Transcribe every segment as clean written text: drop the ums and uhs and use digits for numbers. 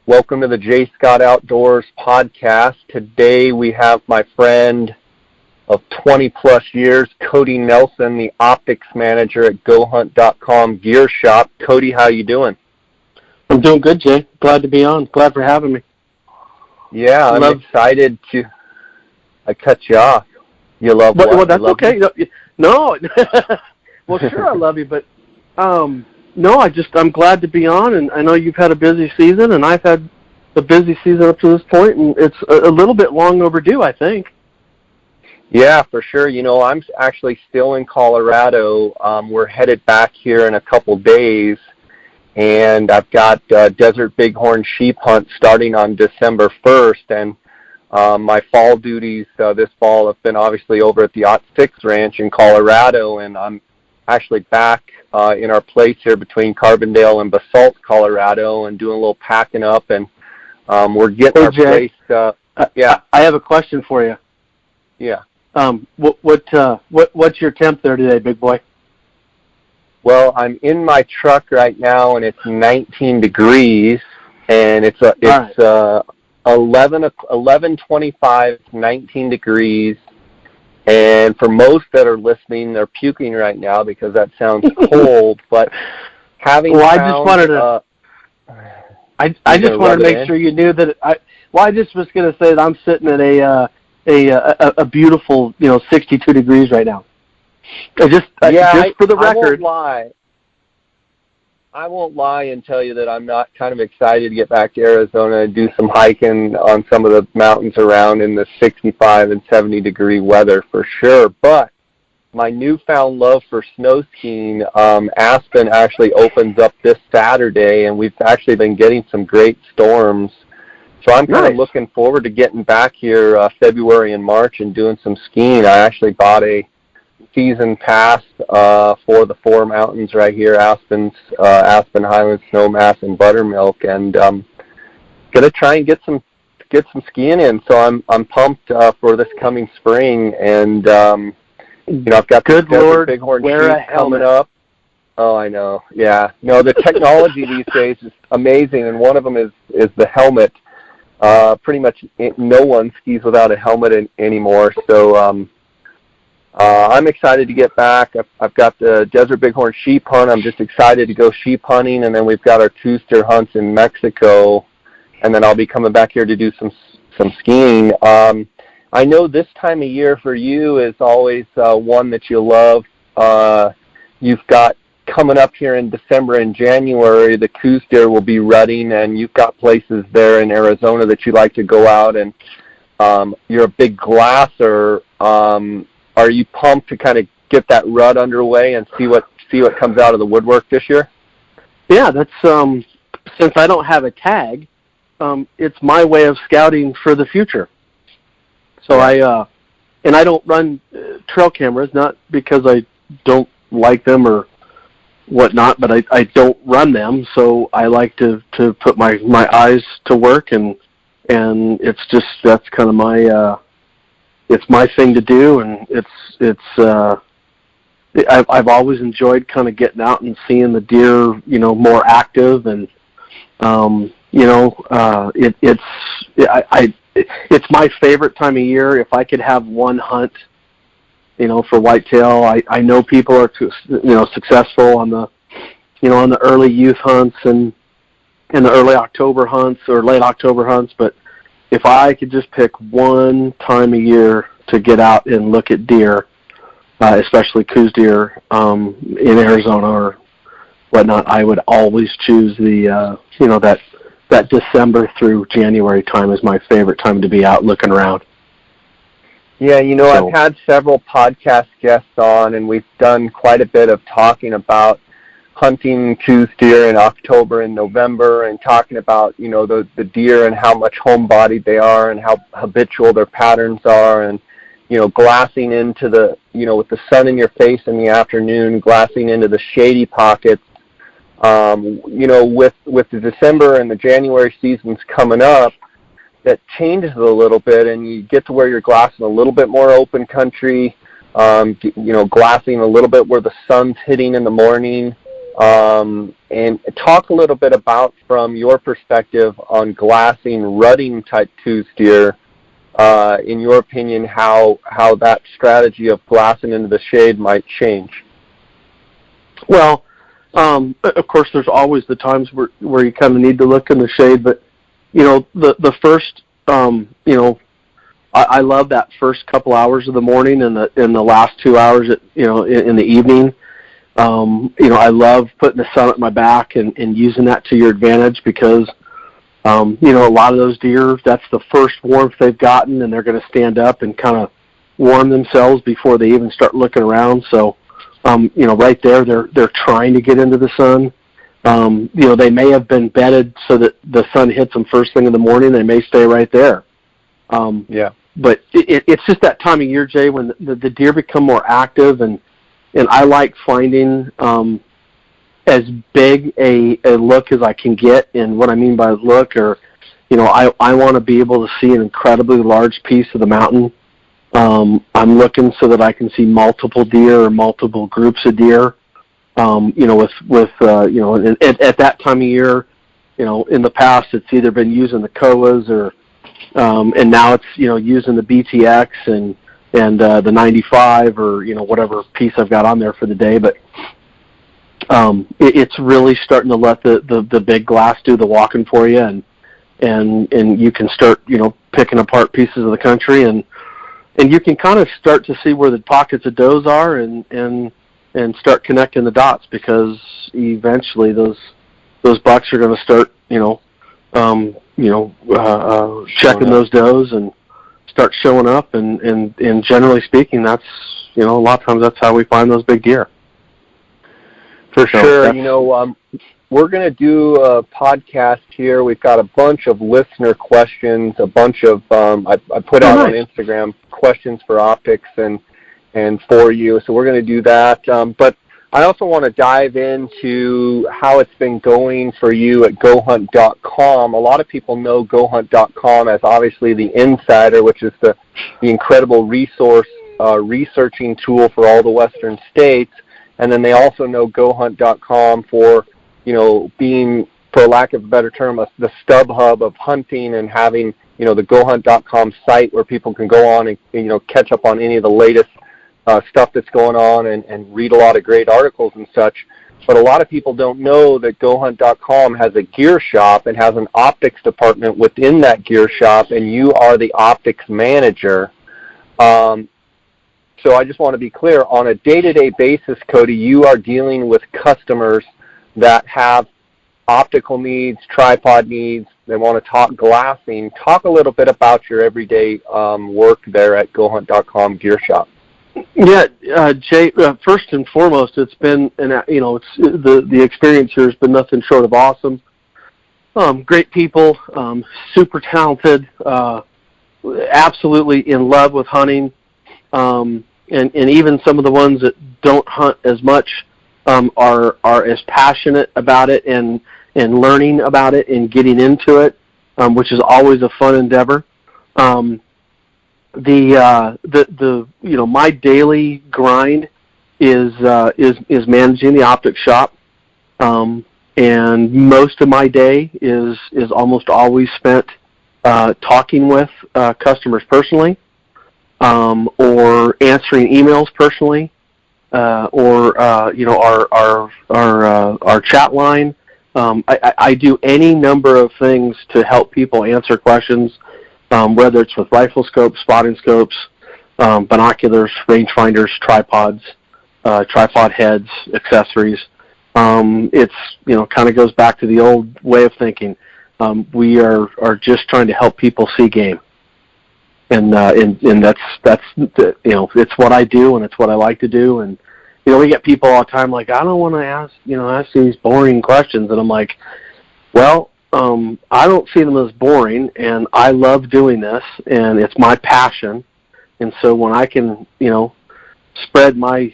Welcome to the J. Scott Outdoors podcast. Today we have my friend of 20-plus years, Cody Nelson, the optics manager at GoHuntcom gear shop. Cody, how you doing? I'm doing good, Jay. Glad to be on. Glad for having me. Yeah, I'm excited to... I cut you off. You love what? Well, that's okay. Me? No. Well, sure I love you, but... No, I'm glad to be on, and I know you've had a busy season, and I've had a busy season up to this point, and it's a little bit long overdue, I think. Yeah, for sure. You know, I'm actually still in Colorado. We're headed back here in a couple days, and I've got Desert Bighorn sheep hunt starting on December 1st, and my fall duties this fall have been obviously over at the Ot6 Ranch in Colorado, and I'm actually back in our place here between Carbondale and Basalt, Colorado, and doing a little packing up, and we're getting our Jay, place. Yeah, I have a question for you. Yeah. What's your temp there today, big boy? Well, I'm in my truck right now, and it's 19 degrees, and it's 11:25, 19 degrees. And for most that are listening, they're puking right now because that sounds cold. But having I just wanted to make sure you knew that. I just was going to say that I'm sitting at a beautiful 62 degrees right now. Just for the record. I won't lie and tell you that I'm not kind of excited to get back to Arizona and do some hiking on some of the mountains around in the 65 and 70 degree weather for sure. But my newfound love for snow skiing, Aspen actually opens up this Saturday, and we've actually been getting some great storms. So I'm kind of looking forward to getting back here February and March and doing some skiing. I actually bought a season pass for the 4 mountains right here, Aspen Highlands, Snowmass, and Buttermilk, and gonna try and get some skiing in. So I'm pumped for this coming spring, and I've got the Desert Bighorn sheep coming up. Oh, I know. Yeah. No, the technology these days is amazing, and one of them is the helmet. Pretty much no one skis without a helmet anymore. So I'm excited to get back. I've got the Desert Bighorn sheep hunt. I'm just excited to go sheep hunting, and then we've got our Tuesday hunts in Mexico, and then I'll be coming back here to do some skiing. I know this time of year for you is always one that you love. You've got coming up here in December and January, the Coues deer will be rutting, and you've got places there in Arizona that you like to go out, and you're a big glasser. Are you pumped to kind of get that rut underway and see what comes out of the woodwork this year? Yeah, that's since I don't have a tag, it's my way of scouting for the future. So I don't run trail cameras, not because I don't like them or whatnot, but I don't run them. So I like to put my eyes to work, and that's kind of it's my thing to do, and I've always enjoyed kind of getting out and seeing the deer, more active, and it's my favorite time of year. If I could have one hunt, for whitetail, I know people are successful on the early youth hunts and the early October hunts or late October hunts, but if I could just pick one time of year to get out and look at deer, especially Coues deer in Arizona or whatnot, I would always choose the that December through January time is my favorite time to be out looking around. Yeah, I've had several podcast guests on, and we've done quite a bit of talking about hunting Coues deer in October and November, and talking about the deer and how much home-bodied they are and how habitual their patterns are, and glassing into the with the sun in your face in the afternoon, glassing into the shady pockets. With the December and the January seasons coming up, that changes a little bit, and you get to where you're glassing a little bit more open country, glassing a little bit where the sun's hitting in the morning. And talk a little bit about, from your perspective, on glassing rutting type tooth deer. In your opinion, how that strategy of glassing into the shade might change. Well, of course, there's always the times where you kind of need to look in the shade, but the first, I love that first couple hours of the morning and the last 2 hours in the evening. I love putting the sun at my back and using that to your advantage, because a lot of those deer, that's the first warmth they've gotten, and they're going to stand up and kind of warm themselves before they even start looking around. So, right there, they're trying to get into the sun. They may have been bedded so that the sun hits them first thing in the morning. They may stay right there. But it's just that time of year, Jay, when the deer become more active, and I like finding as big a look as I can get. And what I mean by look, or I want to be able to see an incredibly large piece of the mountain. I'm looking so that I can see multiple deer or multiple groups of deer. At that time of year, in the past it's either been using the COAs or and now it's using the BTX and the 95 or whatever piece I've got on there for the day. But it's really starting to let the big glass do the walking for you, and you can start picking apart pieces of the country, and you can kind of start to see where the pockets of does are, and start connecting the dots, because eventually those bucks are going to start checking those does and start showing up, and generally speaking, that's a lot of times that's how we find those big deer. For sure. We're going to do a podcast here. We've got a bunch of listener questions, a bunch of I put out on Instagram questions for optics and for you. So we're going to do that. But I also want to dive into how it's been going for you at GoHunt.com. A lot of people know GoHunt.com as obviously the Insider, which is the incredible resource researching tool for all the Western states. And then they also know GoHunt.com for, being, for lack of a better term, the stub hub of hunting, and having, the GoHunt.com site where people can go on and, catch up on any of the latest stuff that's going on and read a lot of great articles and such. But a lot of people don't know that GoHunt.com has a gear shop and has an optics department within that gear shop, and you are the optics manager. So I just want to be clear, on a day-to-day basis, Cody, you are dealing with customers that have optical needs, tripod needs. They want to talk glassing. Talk a little bit about your everyday work there at GoHunt.com gear shop. Yeah, Jay. First and foremost, it's been the experience here has been nothing short of awesome. Great people, super talented, absolutely in love with hunting. And even some of the ones that don't hunt as much are as passionate about it and learning about it and getting into it, which is always a fun endeavor. My daily grind is managing the optics shop, and most of my day is almost always spent talking with customers personally. Or answering emails personally, or our chat line. I do any number of things to help people answer questions, whether it's with rifle scopes, spotting scopes, binoculars, rangefinders, tripods, tripod heads, accessories. It's kind of goes back to the old way of thinking. We are just trying to help people see game. And that's it's what I do, and it's what I like to do. And we get people all the time like, I don't want to ask these boring questions, and I'm like, well, I don't see them as boring, and I love doing this, and it's my passion. And so when I can spread my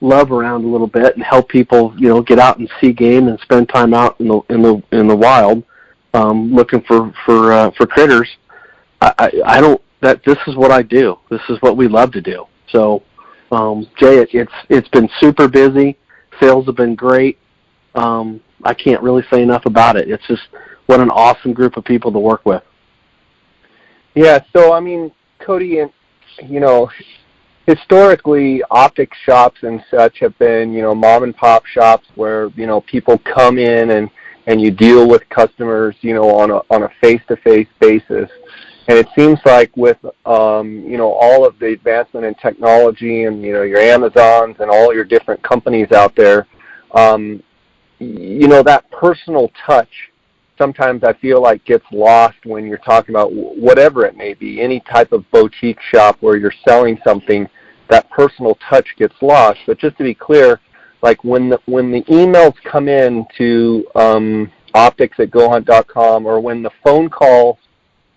love around a little bit and help people get out and see game and spend time out in the wild looking for critters, I don't. This is what I do. This is what we love to do. So, Jay, it's been super busy. Sales have been great. I can't really say enough about it. It's just what an awesome group of people to work with. Yeah, so I mean, Cody, you know, historically, optics shops and such have been, you know, mom and pop shops where, you know, people come in and you deal with customers, you know, on a face-to-face basis. And it seems like with, you know, all of the advancement in technology and, you know, your Amazons and all your different companies out there, you know, that personal touch sometimes I feel like gets lost when you're talking about whatever it may be, any type of boutique shop where you're selling something, that personal touch gets lost. But just to be clear, like when the emails come in to optics at GoHunt.com, or when the phone calls,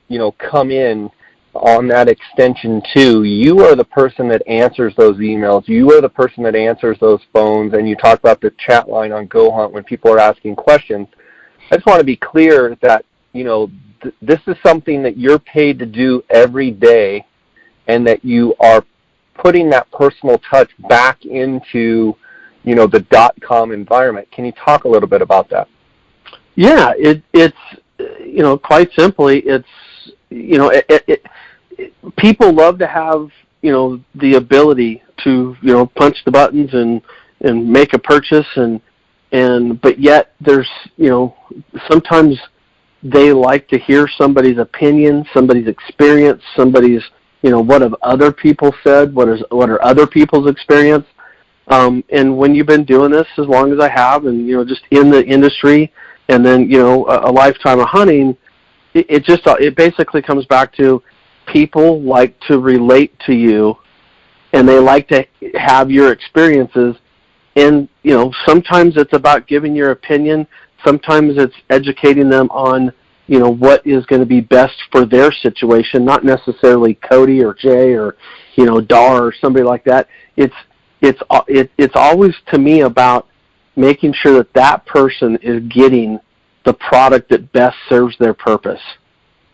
you know, come in on that extension too, you are the person that answers those emails. You are the person that answers those phones, and you talk about the chat line on GoHunt when people are asking questions. I just want to be clear that, you know, this is something that you're paid to do every day, and that you are putting that personal touch back into, you know, the .com environment. Can you talk a little bit about that? Yeah, it's, you know, quite simply, it's, you know, people love to have, you know, the ability to, you know, punch the buttons and make a purchase, but yet there's, you know, sometimes they like to hear somebody's opinion, somebody's experience, somebody's, you know, what have other people said, what are other people's experience. And when you've been doing this as long as I have, and, you know, just in the industry, and then, you know, a lifetime of hunting, it basically comes back to people like to relate to you, and they like to have your experiences. And, you know, sometimes it's about giving your opinion. Sometimes it's educating them on, you know, what is going to be best for their situation, not necessarily Cody or Jay or, you know, Dar or somebody like that. It's always, to me, about making sure that person is getting the product that best serves their purpose.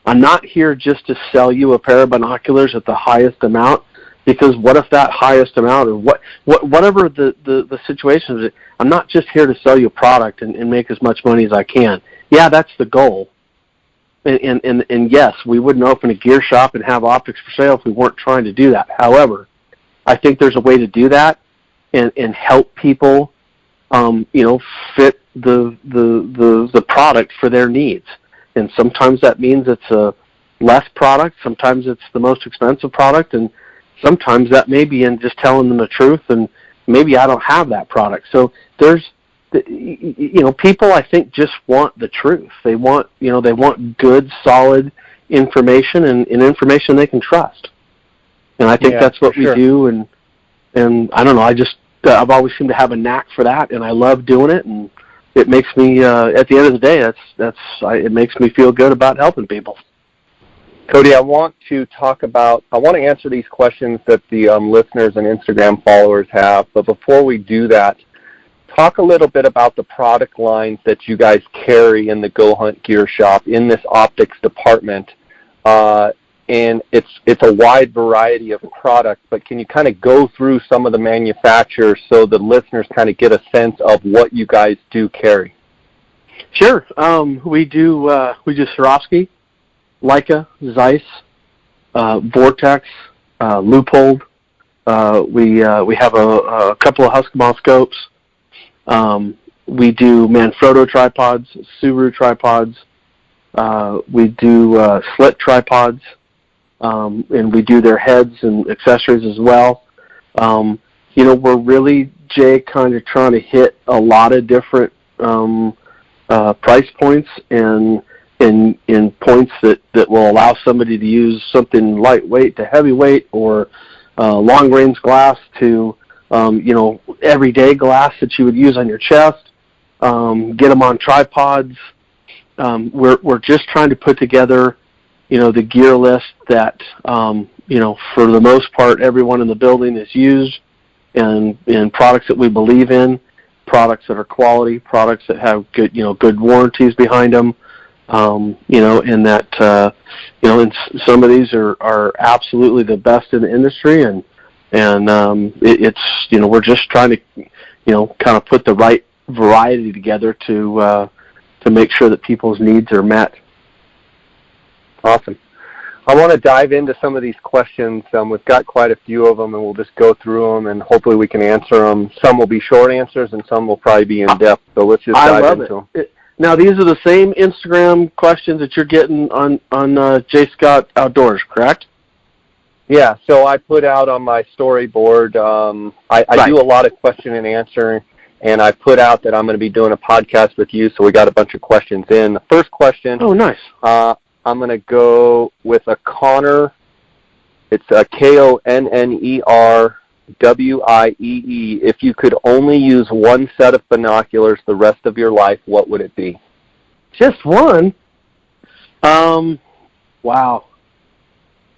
I'm not here just to sell you a pair of binoculars at the highest amount, because what if that highest amount, or whatever the situation is, I'm not just here to sell you a product and make as much money as I can. Yeah, that's the goal. And yes, we wouldn't open a gear shop and have optics for sale if we weren't trying to do that. However, I think there's a way to do that and help people, you know, fit the product for their needs. And sometimes that means it's a less product. Sometimes it's the most expensive product, and sometimes that may be in just telling them the truth, and maybe I don't have that product. So there's, you know, people, I think, just want the truth. They want, you know, they want good, solid information, and information they can trust. And I think that's what we do. And I don't know, I've always seemed to have a knack for that, and I love doing it. And it makes me, at the end of the day, it makes me feel good about helping people. Cody, I want to answer these questions that the listeners and Instagram followers have, but before we do that, talk a little bit about the product lines that you guys carry in the GoHunt Gear Shop in this optics department. And it's a wide variety of products, but can you kind of go through some of the manufacturers so the listeners kind of get a sense of what you guys do carry? Sure. We do Swarovski, Leica, Zeiss, Vortex, Leupold. We have a couple of Husqvarna scopes. We do Manfrotto tripods, Suru tripods. We do slit tripods, and we do their heads and accessories as well. You know, we're really, Jay, kind of trying to hit a lot of different price points and in points that will allow somebody to use something lightweight to heavyweight, or long-range glass to, you know, everyday glass that you would use on your chest. Get them on tripods. We're just trying to put together, you know, the gear list that, you know, for the most part, everyone in the building is used, and products that we believe in, products that are quality, products that have good, you know, good warranties behind them. You know, and that, you know, and some of these are absolutely the best in the industry, and it's, you know, we're just trying to, you know, kind of put the right variety together to make sure that people's needs are met. Awesome. I want to dive into some of these questions. We've got quite a few of them, and we'll just go through them, and hopefully we can answer them. Some will be short answers, and some will probably be in-depth. So let's just dive into them. Now, these are the same Instagram questions that you're getting on J. Scott Outdoors, correct? Yeah, so I put out on my storyboard, I do a lot of question and answer, and I put out that I'm going to be doing a podcast with you, so we got a bunch of questions in. The first question. Oh, nice. I'm going to go with a Connor. It's a KONNERWIEE. If you could only use one set of binoculars the rest of your life, what would it be? Just one? Wow.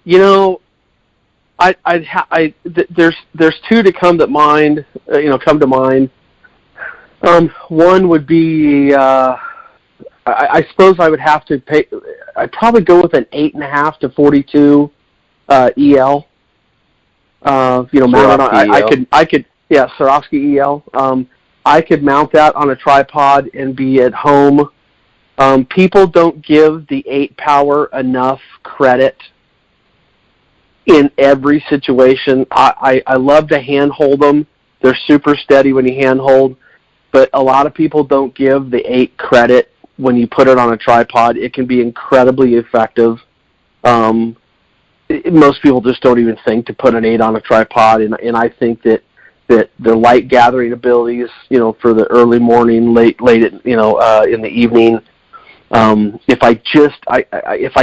You know, there's two to come to mind. One would be I suppose I would have to pay. I'd probably go with an 8.5 to 42 EL. Mounted on. I could. Yeah, Swarovski EL. I could mount that on a tripod and be at home. People don't give the 8 power enough credit in every situation. I love to hand hold them. They're super steady when you hand hold, but a lot of people don't give the 8 credit when you put it on a tripod. It can be incredibly effective. Most people just don't even think to put an 8 on a tripod, and I think that the light gathering abilities, for the early morning, late at, in the evening. If I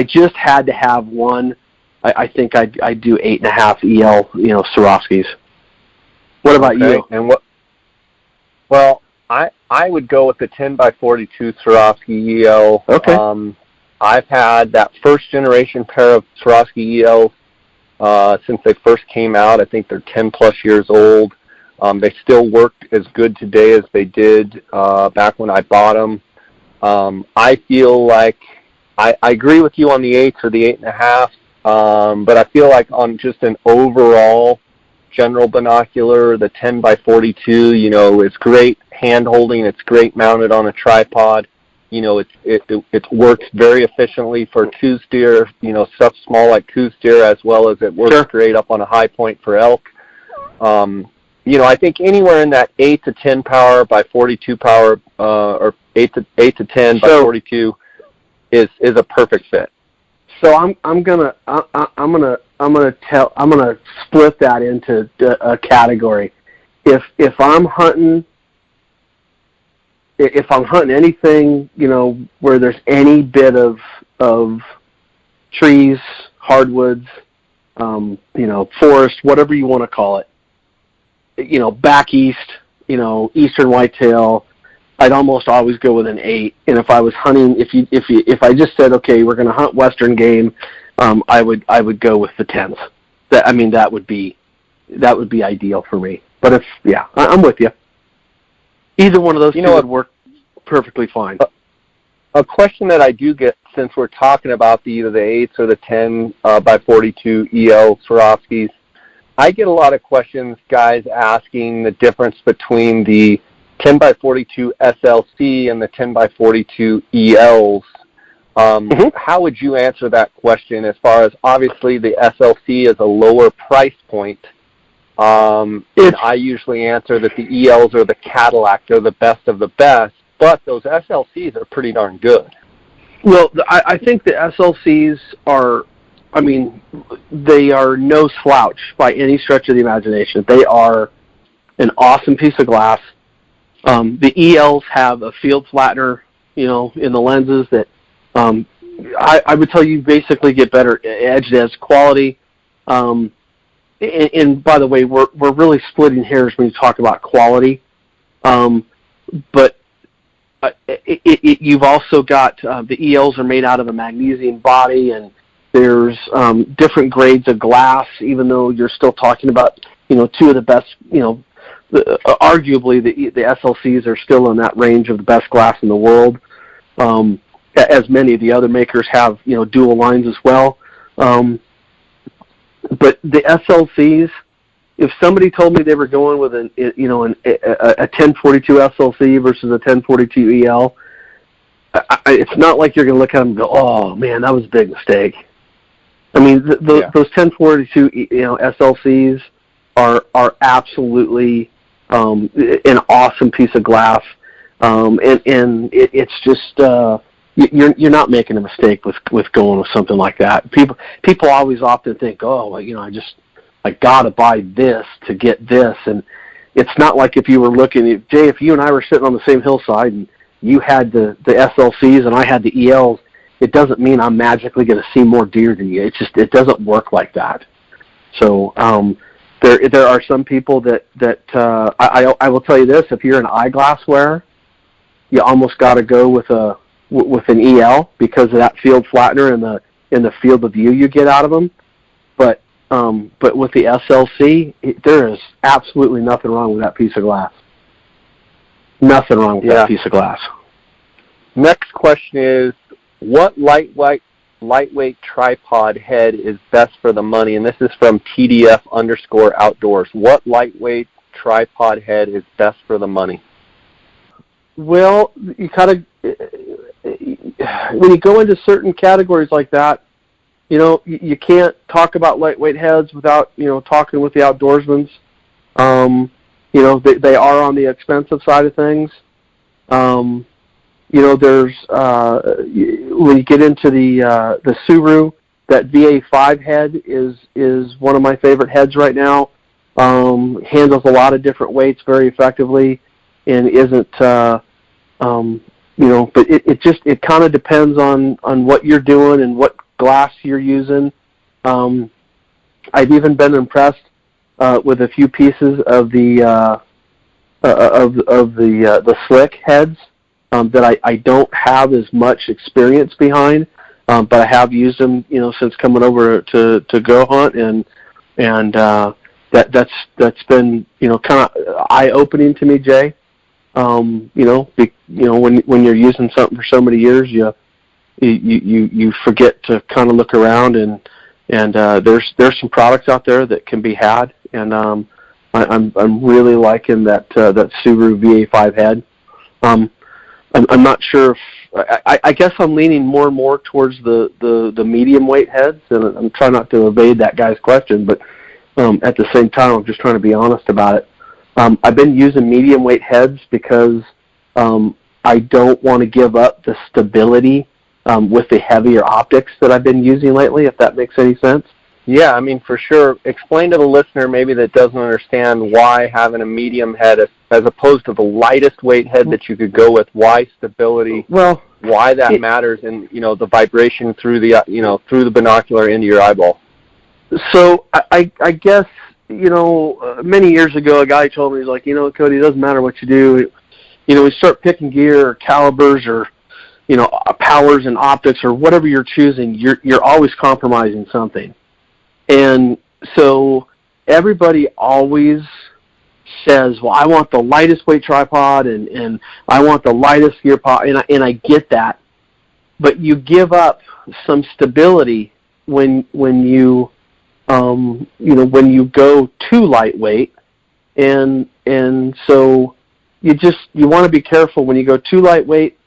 just had to have one, I think I'd do 8.5 EL, Swarovskis. What about you? And well, I would go with the 10x42 Swarovski EL. Okay. I've had that first generation pair of Swarovski ELs since they first came out. I think they're 10 plus years old. They still work as good today as they did back when I bought them. I feel like I agree with you on the 8s or the 8.5, but I feel like on just an overall general binocular, the 10x42, is great hand holding. It's great mounted on a tripod. It works very efficiently for coos deer, stuff small like coos deer, as well as it works great up on a high point for elk. I think anywhere in that 8 to 10 power by 42 power, or 8 to 10 by 42 is a perfect fit. So I'm gonna split that into a category. If I'm hunting anything, where there's any bit of trees, hardwoods, forest, whatever you want to call it, back east, eastern whitetail, I'd almost always go with an 8. And if I was hunting, if I just said, okay, we're going to hunt western game, I would go with the 10s. That would be ideal for me. But I'm with you. Either one of those two would work perfectly fine. A question that I do get, since we're talking about either the 8s or the 10 by 42 EL Swarovskis, I get a lot of questions, guys, asking the difference between the 10 by 42 SLC and the 10 by 42 ELs. How would you answer that question, as far as, obviously the SLC is a lower price point? And I usually answer that the ELs are the Cadillac. They're the best of the best, but those SLCs are pretty darn good. Well, I think the SLCs are, they are no slouch by any stretch of the imagination. They are an awesome piece of glass. The ELs have a field flattener, in the lenses that I would tell you basically get better edge-to-edge quality. And by the way, we're really splitting hairs when you talk about quality. But you've also got the ELs are made out of a magnesium body, and there's different grades of glass. Even though you're still talking about two of the best, arguably the SLCs are still in that range of the best glass in the world. As many of the other makers have dual lines as well. But the SLCs, if somebody told me they were going with a 1042 SLC versus a 1042 EL, it's not like you're going to look at them and go, oh man, that was a big mistake. I mean, those 1042 SLCs are absolutely an awesome piece of glass, and it's just you're not making a mistake with going with something like that. People always often think, oh, well, I gotta buy this to get this, and it's not like if you were looking at Jay, if you and I were sitting on the same hillside and you had the SLCs and I had the ELs, it doesn't mean I'm magically going to see more deer than you. It doesn't work like that. So there are some people that I will tell you this: if you're an eyeglass wearer, you almost got to go with an EL because of that field flattener and the field of view you get out of them. But with the SLC, there is absolutely nothing wrong with that piece of glass. Nothing wrong with that piece of glass. Next question is, what lightweight tripod head is best for the money? And this is from TDF_outdoors. What lightweight tripod head is best for the money? Well, you when you go into certain categories like that, you can't talk about lightweight heads without, talking with the outdoorsmen. They are on the expensive side of things. There's when you get into the Suru, that VA5 head is one of my favorite heads right now. Handles a lot of different weights very effectively, and isn't but it kind of depends on what you're doing and what glass you're using. I've even been impressed with a few pieces of the slick heads that I don't have as much experience behind, but I have used them, since coming over to Go Hunt, and that's been kind of eye-opening to me, Jay. When you're using something for so many years, you forget to kind of look around, and there's some products out there that can be had, and I'm really liking that Subaru VA5 head. I'm not sure if I guess I'm leaning more and more towards the medium weight heads, and I'm trying not to evade that guy's question, but at the same time I'm just trying to be honest about it. I've been using medium weight heads because I don't want to give up the stability with the heavier optics that I've been using lately, if that makes any sense. Yeah, I mean, for sure. Explain to the listener maybe that doesn't understand why having a medium head as opposed to the lightest weight head that you could go with, why stability, why that matters, and, the vibration through the binocular into your eyeball. So I guess, many years ago, a guy told me, he's like, Cody, it doesn't matter what you do. We start picking gear or calibers or, powers and optics or whatever you're choosing, you're always compromising something. And so everybody always says, well, I want the lightest weight tripod and I want the lightest gear pod, and I get that. But you give up some stability when you go too lightweight, and so you want to be careful when you go too lightweight.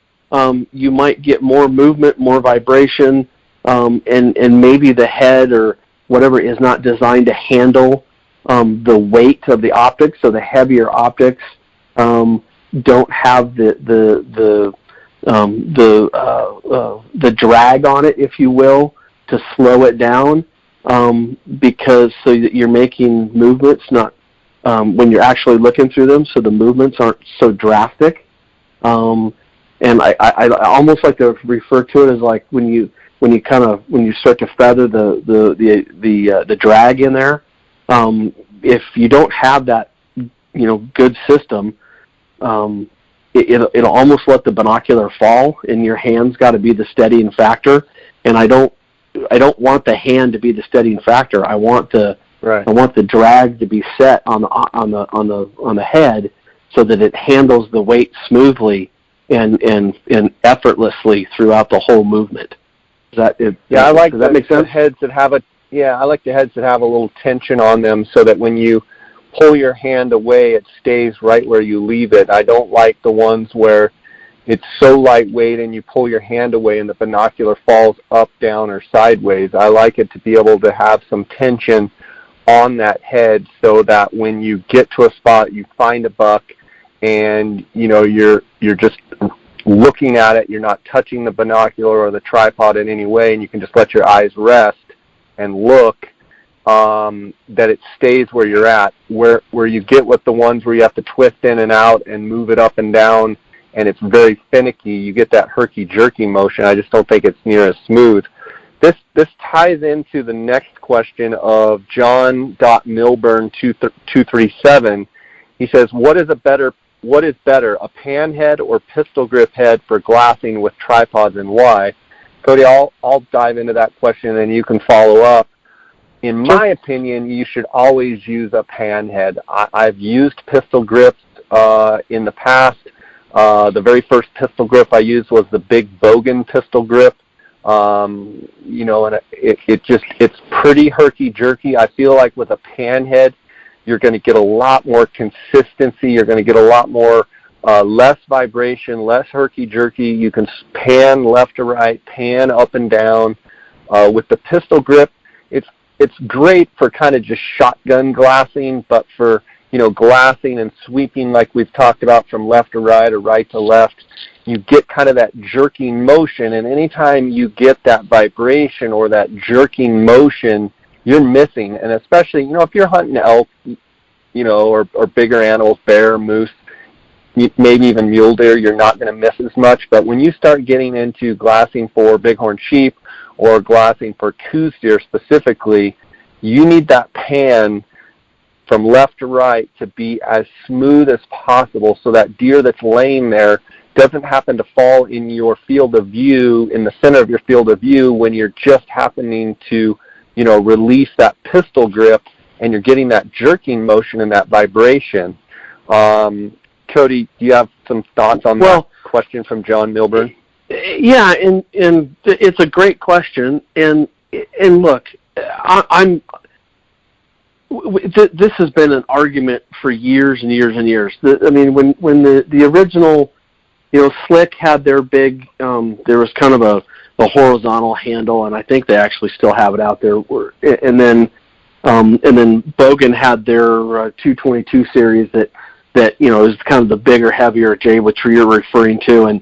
You might get more movement, more vibration, and maybe the head or whatever is not designed to handle the weight of the optics. So the heavier optics don't have the drag on it, if you will, to slow it down, because so that you're making movements not when you're actually looking through them, so the movements aren't so drastic. And I almost like to refer to it as like when you start to feather the drag in there. If you don't have that, good system, it'll almost let the binocular fall, and your hand's got to be the steadying factor. And I don't want the hand to be the steadying factor. I want the drag to be set on the head so that it handles the weight smoothly and effortlessly throughout the whole movement. Does that make sense? I like the heads that have a little tension on them, so that when you pull your hand away, it stays right where you leave it. I don't like the ones where it's so lightweight and you pull your hand away and the binocular falls up, down, or sideways. I like it to be able to have some tension on that head so that when you get to a spot, you find a buck and, you're just looking at it. You're not touching the binocular or the tripod in any way, and you can just let your eyes rest and look, that it stays where you're at. Where you get with the ones where you have to twist in and out and move it up and down, and it's very finicky, you get that herky-jerky motion. I just don't think it's near as smooth. This ties into the next question of John.Milburn237. He says, what is better, a pan head or pistol grip head for glassing with tripods, and why? Cody, I'll dive into that question and then you can follow up. In my opinion, you should always use a pan head. I've used pistol grips in the past. The very first pistol grip I used was the Big Bogan pistol grip. And it's pretty herky-jerky. I feel like with a pan head, you're going to get a lot more consistency. You're going to get a lot more less vibration, less herky-jerky. You can pan left to right, pan up and down. With the pistol grip, it's great for kind of just shotgun glassing, but for glassing and sweeping like we've talked about from left to right or right to left, you get kind of that jerking motion, and anytime you get that vibration or that jerking motion, you're missing. And especially, if you're hunting elk, or bigger animals, bear, moose, maybe even mule deer, you're not going to miss as much. But when you start getting into glassing for bighorn sheep or glassing for coos deer specifically, you need that pan from left to right to be as smooth as possible so that deer that's laying there doesn't happen to fall in your field of view, in the center of your field of view, when you're just happening to, release that pistol grip and you're getting that jerking motion and that vibration. Cody, do you have some thoughts on that question from John Milburn? Yeah, and it's a great question. And look, this has been an argument for years and years and years. When the original, Slick had their big, there was kind of a horizontal handle, and I think they actually still have it out there. And then Bogan had their 222 series that is kind of the bigger, heavier, Jay, which you're referring to,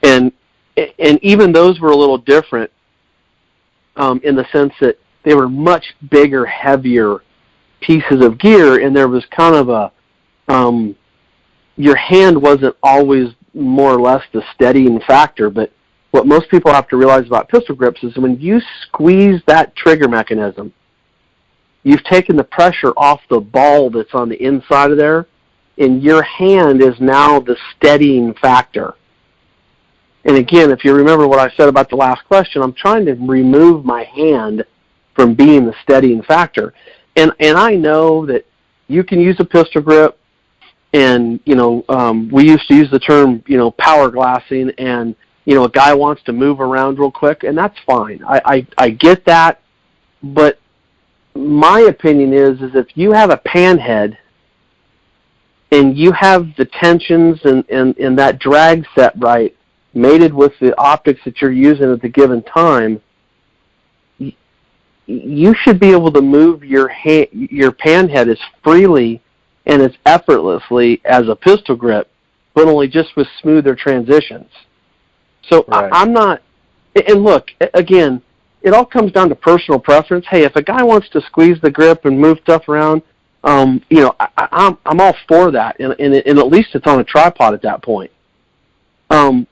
and even those were a little different in the sense that they were much bigger, heavier pieces of gear, and there was kind of your hand wasn't always more or less the steadying factor. But what most people have to realize about pistol grips is when you squeeze that trigger mechanism, you've taken the pressure off the ball that's on the inside of there, and your hand is now the steadying factor. And again, if you remember what I said about the last question, I'm trying to remove my hand from being the steadying factor. And I know that you can use a pistol grip, and, we used to use the term, power glassing, and, a guy wants to move around real quick, and that's fine. I get that, but my opinion is if you have a pan head and you have the tensions and that drag set right, mated with the optics that you're using at the given time, you should be able to move your pan head as freely and as effortlessly as a pistol grip, but only just with smoother transitions. So right. I'm not, and look, again, it all comes down to personal preference. Hey, if a guy wants to squeeze the grip and move stuff around, I'm all for that, and at least it's on a tripod at that point. But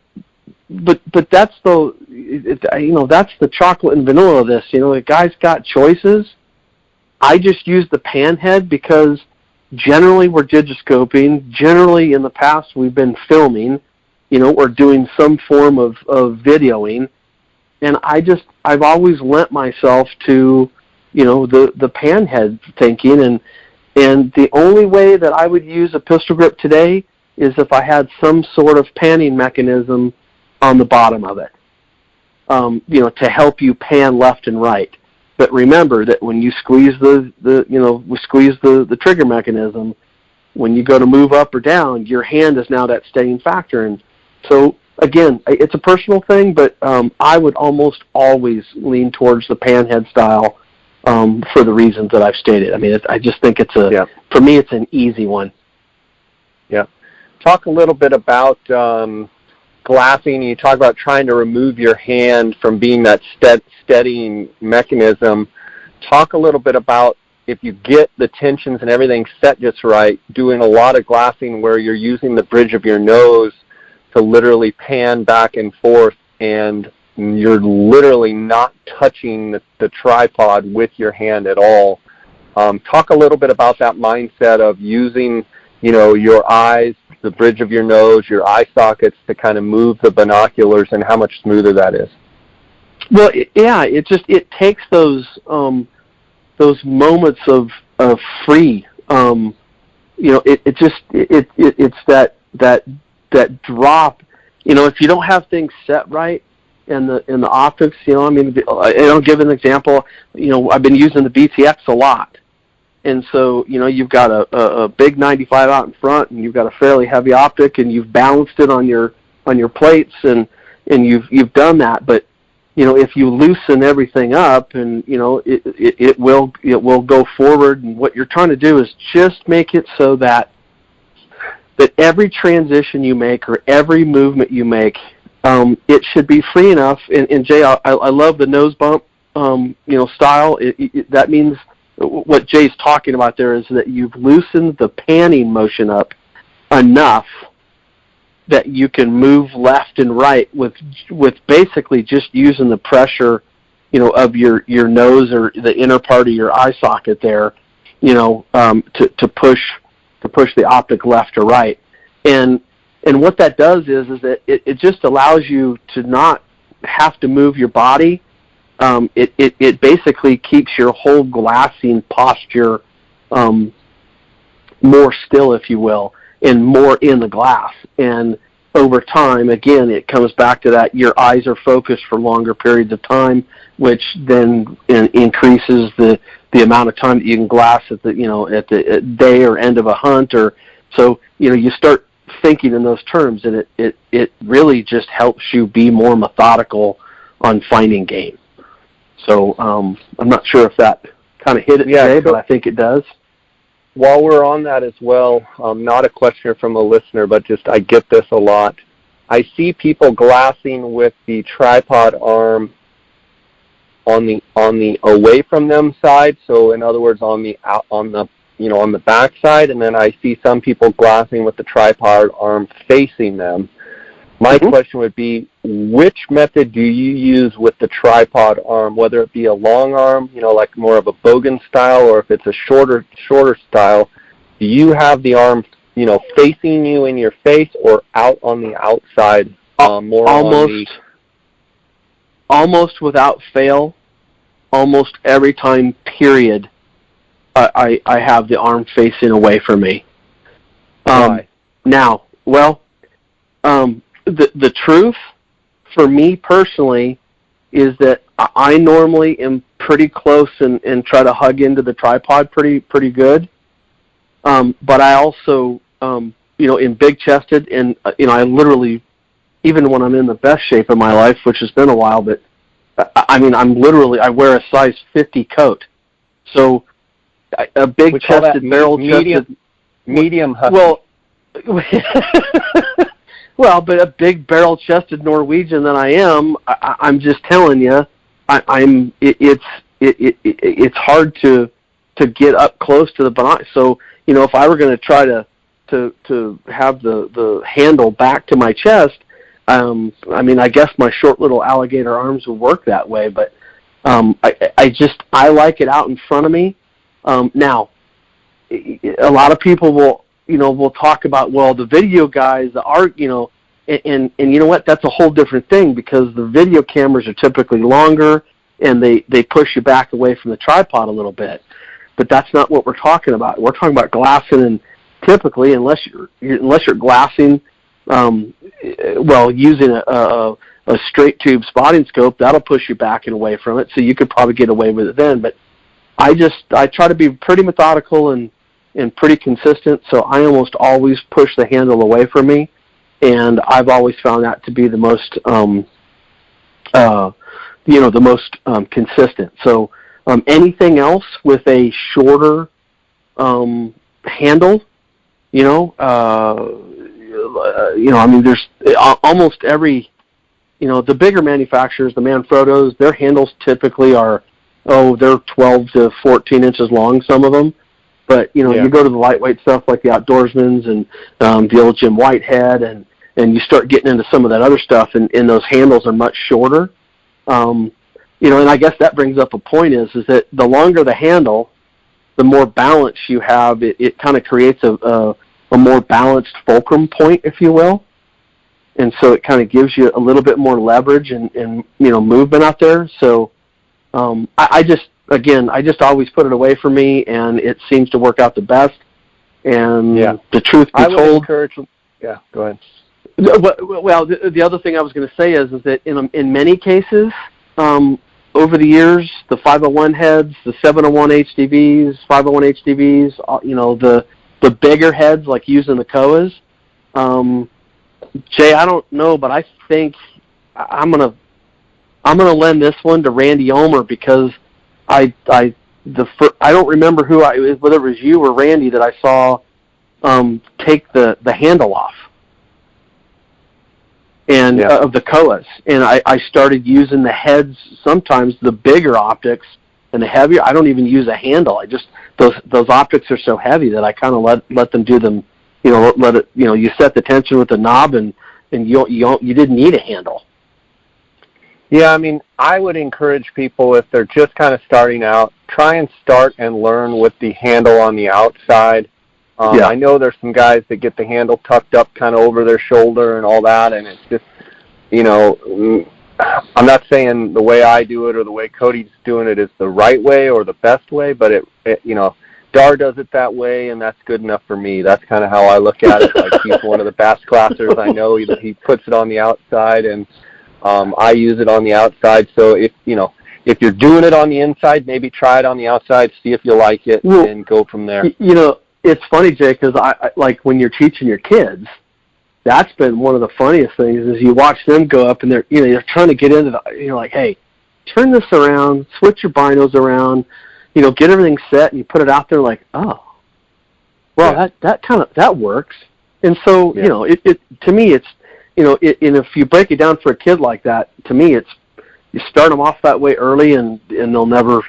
that's that's the chocolate and vanilla of this. The guy's got choices. I just use the pan head because generally we're digiscoping. Generally in the past we've been filming, or doing some form of videoing. And I've always lent myself to, the pan head thinking. And the only way that I would use a pistol grip today is if I had some sort of panning mechanism on the bottom of it, to help you pan left and right. But remember that when you squeeze the trigger mechanism, when you go to move up or down, your hand is now that steadying factor. And so, again, it's a personal thing, but I would almost always lean towards the pan head style for the reasons that I've stated. I mean, I just think for me, it's an easy one. Yeah. Talk a little bit about glassing. You talk about trying to remove your hand from being that steadying mechanism. Talk a little bit about, if you get the tensions and everything set just right, doing a lot of glassing where you're using the bridge of your nose to literally pan back and forth, and you're literally not touching the tripod with your hand at all. Talk a little bit about that mindset of using, your eyes, the bridge of your nose, your eye sockets to kind of move the binoculars, and how much smoother that is. Well, it takes those moments of free. It's that drop. If you don't have things set right in the optics, I'll give an example. I've been using the BTX a lot. And so, you've got a big 95 out in front, and you've got a fairly heavy optic, and you've balanced it on your plates, and you've done that. But if you loosen everything up, and it will go forward. And what you're trying to do is just make it so that every transition you make or every movement you make, it should be free enough. And Jay, I love the nose bump, style. That means what Jay's talking about there is that you've loosened the panning motion up enough that you can move left and right with basically just using the pressure, of your nose or the inner part of your eye socket there, to push the optic left or right. And what that does is that it just allows you to not have to move your body. It basically keeps your whole glassing posture more still, if you will, and more in the glass. And over time, again, it comes back to that your eyes are focused for longer periods of time, which then increases the amount of time that you can glass at the day or end of a hunt. Or so you start thinking in those terms, and it really just helps you be more methodical on finding game. So I'm not sure if that kind of hit it today, but I think it does. While we're on that as well, not a question from a listener, but just I get this a lot. I see people glassing with the tripod arm on the away from them side. So in other words, on the back side, and then I see some people glassing with the tripod arm facing them. My question would be, which method do you use with the tripod arm, whether it be a long arm, like more of a bogan style, or if it's a shorter style? Do you have the arm, facing you in your face, or out on the outside, almost without fail, almost every time, period, I have the arm facing away from me. Why? Now, the truth for me personally is that I normally am pretty close and try to hug into the tripod pretty good. But I also, in big chested, and I literally, even when I'm in the best shape of my life, which has been a while, but I wear a size 50 coat. So a big chested, barrel chested, medium husky. Well, but a big barrel-chested Norwegian than I am, I'm just telling you, it's hard to get up close to the binoculars. So, if I were going to try to have the handle back to my chest, I guess my short little alligator arms would work that way. But I like it out in front of me. Now, a lot of people we'll talk about, the video guys, the art, and you know what? That's a whole different thing, because the video cameras are typically longer and they push you back away from the tripod a little bit. But that's not what we're talking about. We're talking about glassing, and typically, unless you're glassing, using a straight tube spotting scope, that'll push you back and away from it, so you could probably get away with it then. But I try to be pretty methodical and pretty consistent, so I almost always push the handle away from me, and I've always found that to be the most consistent. So anything else with a shorter handle, there's almost every, the bigger manufacturers, the Manfrottos, their handles typically are, they're 12 to 14 inches long, some of them. But, you go to the lightweight stuff like the Outdoorsman's and the old Jim Whitehead, and you start getting into some of that other stuff, and those handles are much shorter. And I guess that brings up a point is that the longer the handle, the more balance you have. It kind of creates a more balanced fulcrum point, if you will. And so it kind of gives you a little bit more leverage and movement out there. So I just always put it away from me, and it seems to work out the best. And the truth be told, go ahead. Well, the other thing I was going to say is that in many cases, over the years, the 501 heads, the 701 HDVs, 501 HDVs, the bigger heads like using the KOAs. Jay, I don't know, but I think I'm gonna lend this one to Randy Ulmer, because I don't remember whether it was you or Randy that I saw take the handle off and of the KOAs, and I started using the heads, sometimes the bigger optics and the heavier. I don't even use a handle. I just those optics are so heavy that I kind of let them do them. Let it. You set the tension with the knob, and you didn't need a handle. Yeah, I mean, I would encourage people, if they're just kind of starting out, try and start and learn with the handle on the outside. I know there's some guys that get the handle tucked up kind of over their shoulder and all that, and it's just, I'm not saying the way I do it or the way Cody's doing it is the right way or the best way, but Dar does it that way, and that's good enough for me. That's kind of how I look at it. Like, he's one of the best classers I know. He puts it on the outside, and I use it on the outside. So if you're doing it on the inside, maybe try it on the outside, see if you like it, and go from there. It's funny, Jay, because I like when you're teaching your kids, that's been one of the funniest things is you watch them go up and they're trying to get into you're like, hey, turn this around, switch your binos around, get everything set, and you put it out there like, oh, well, that works. And so, it to me, it's, and if you break it down for a kid like that, to me, it's, you start them off that way early, and you'll never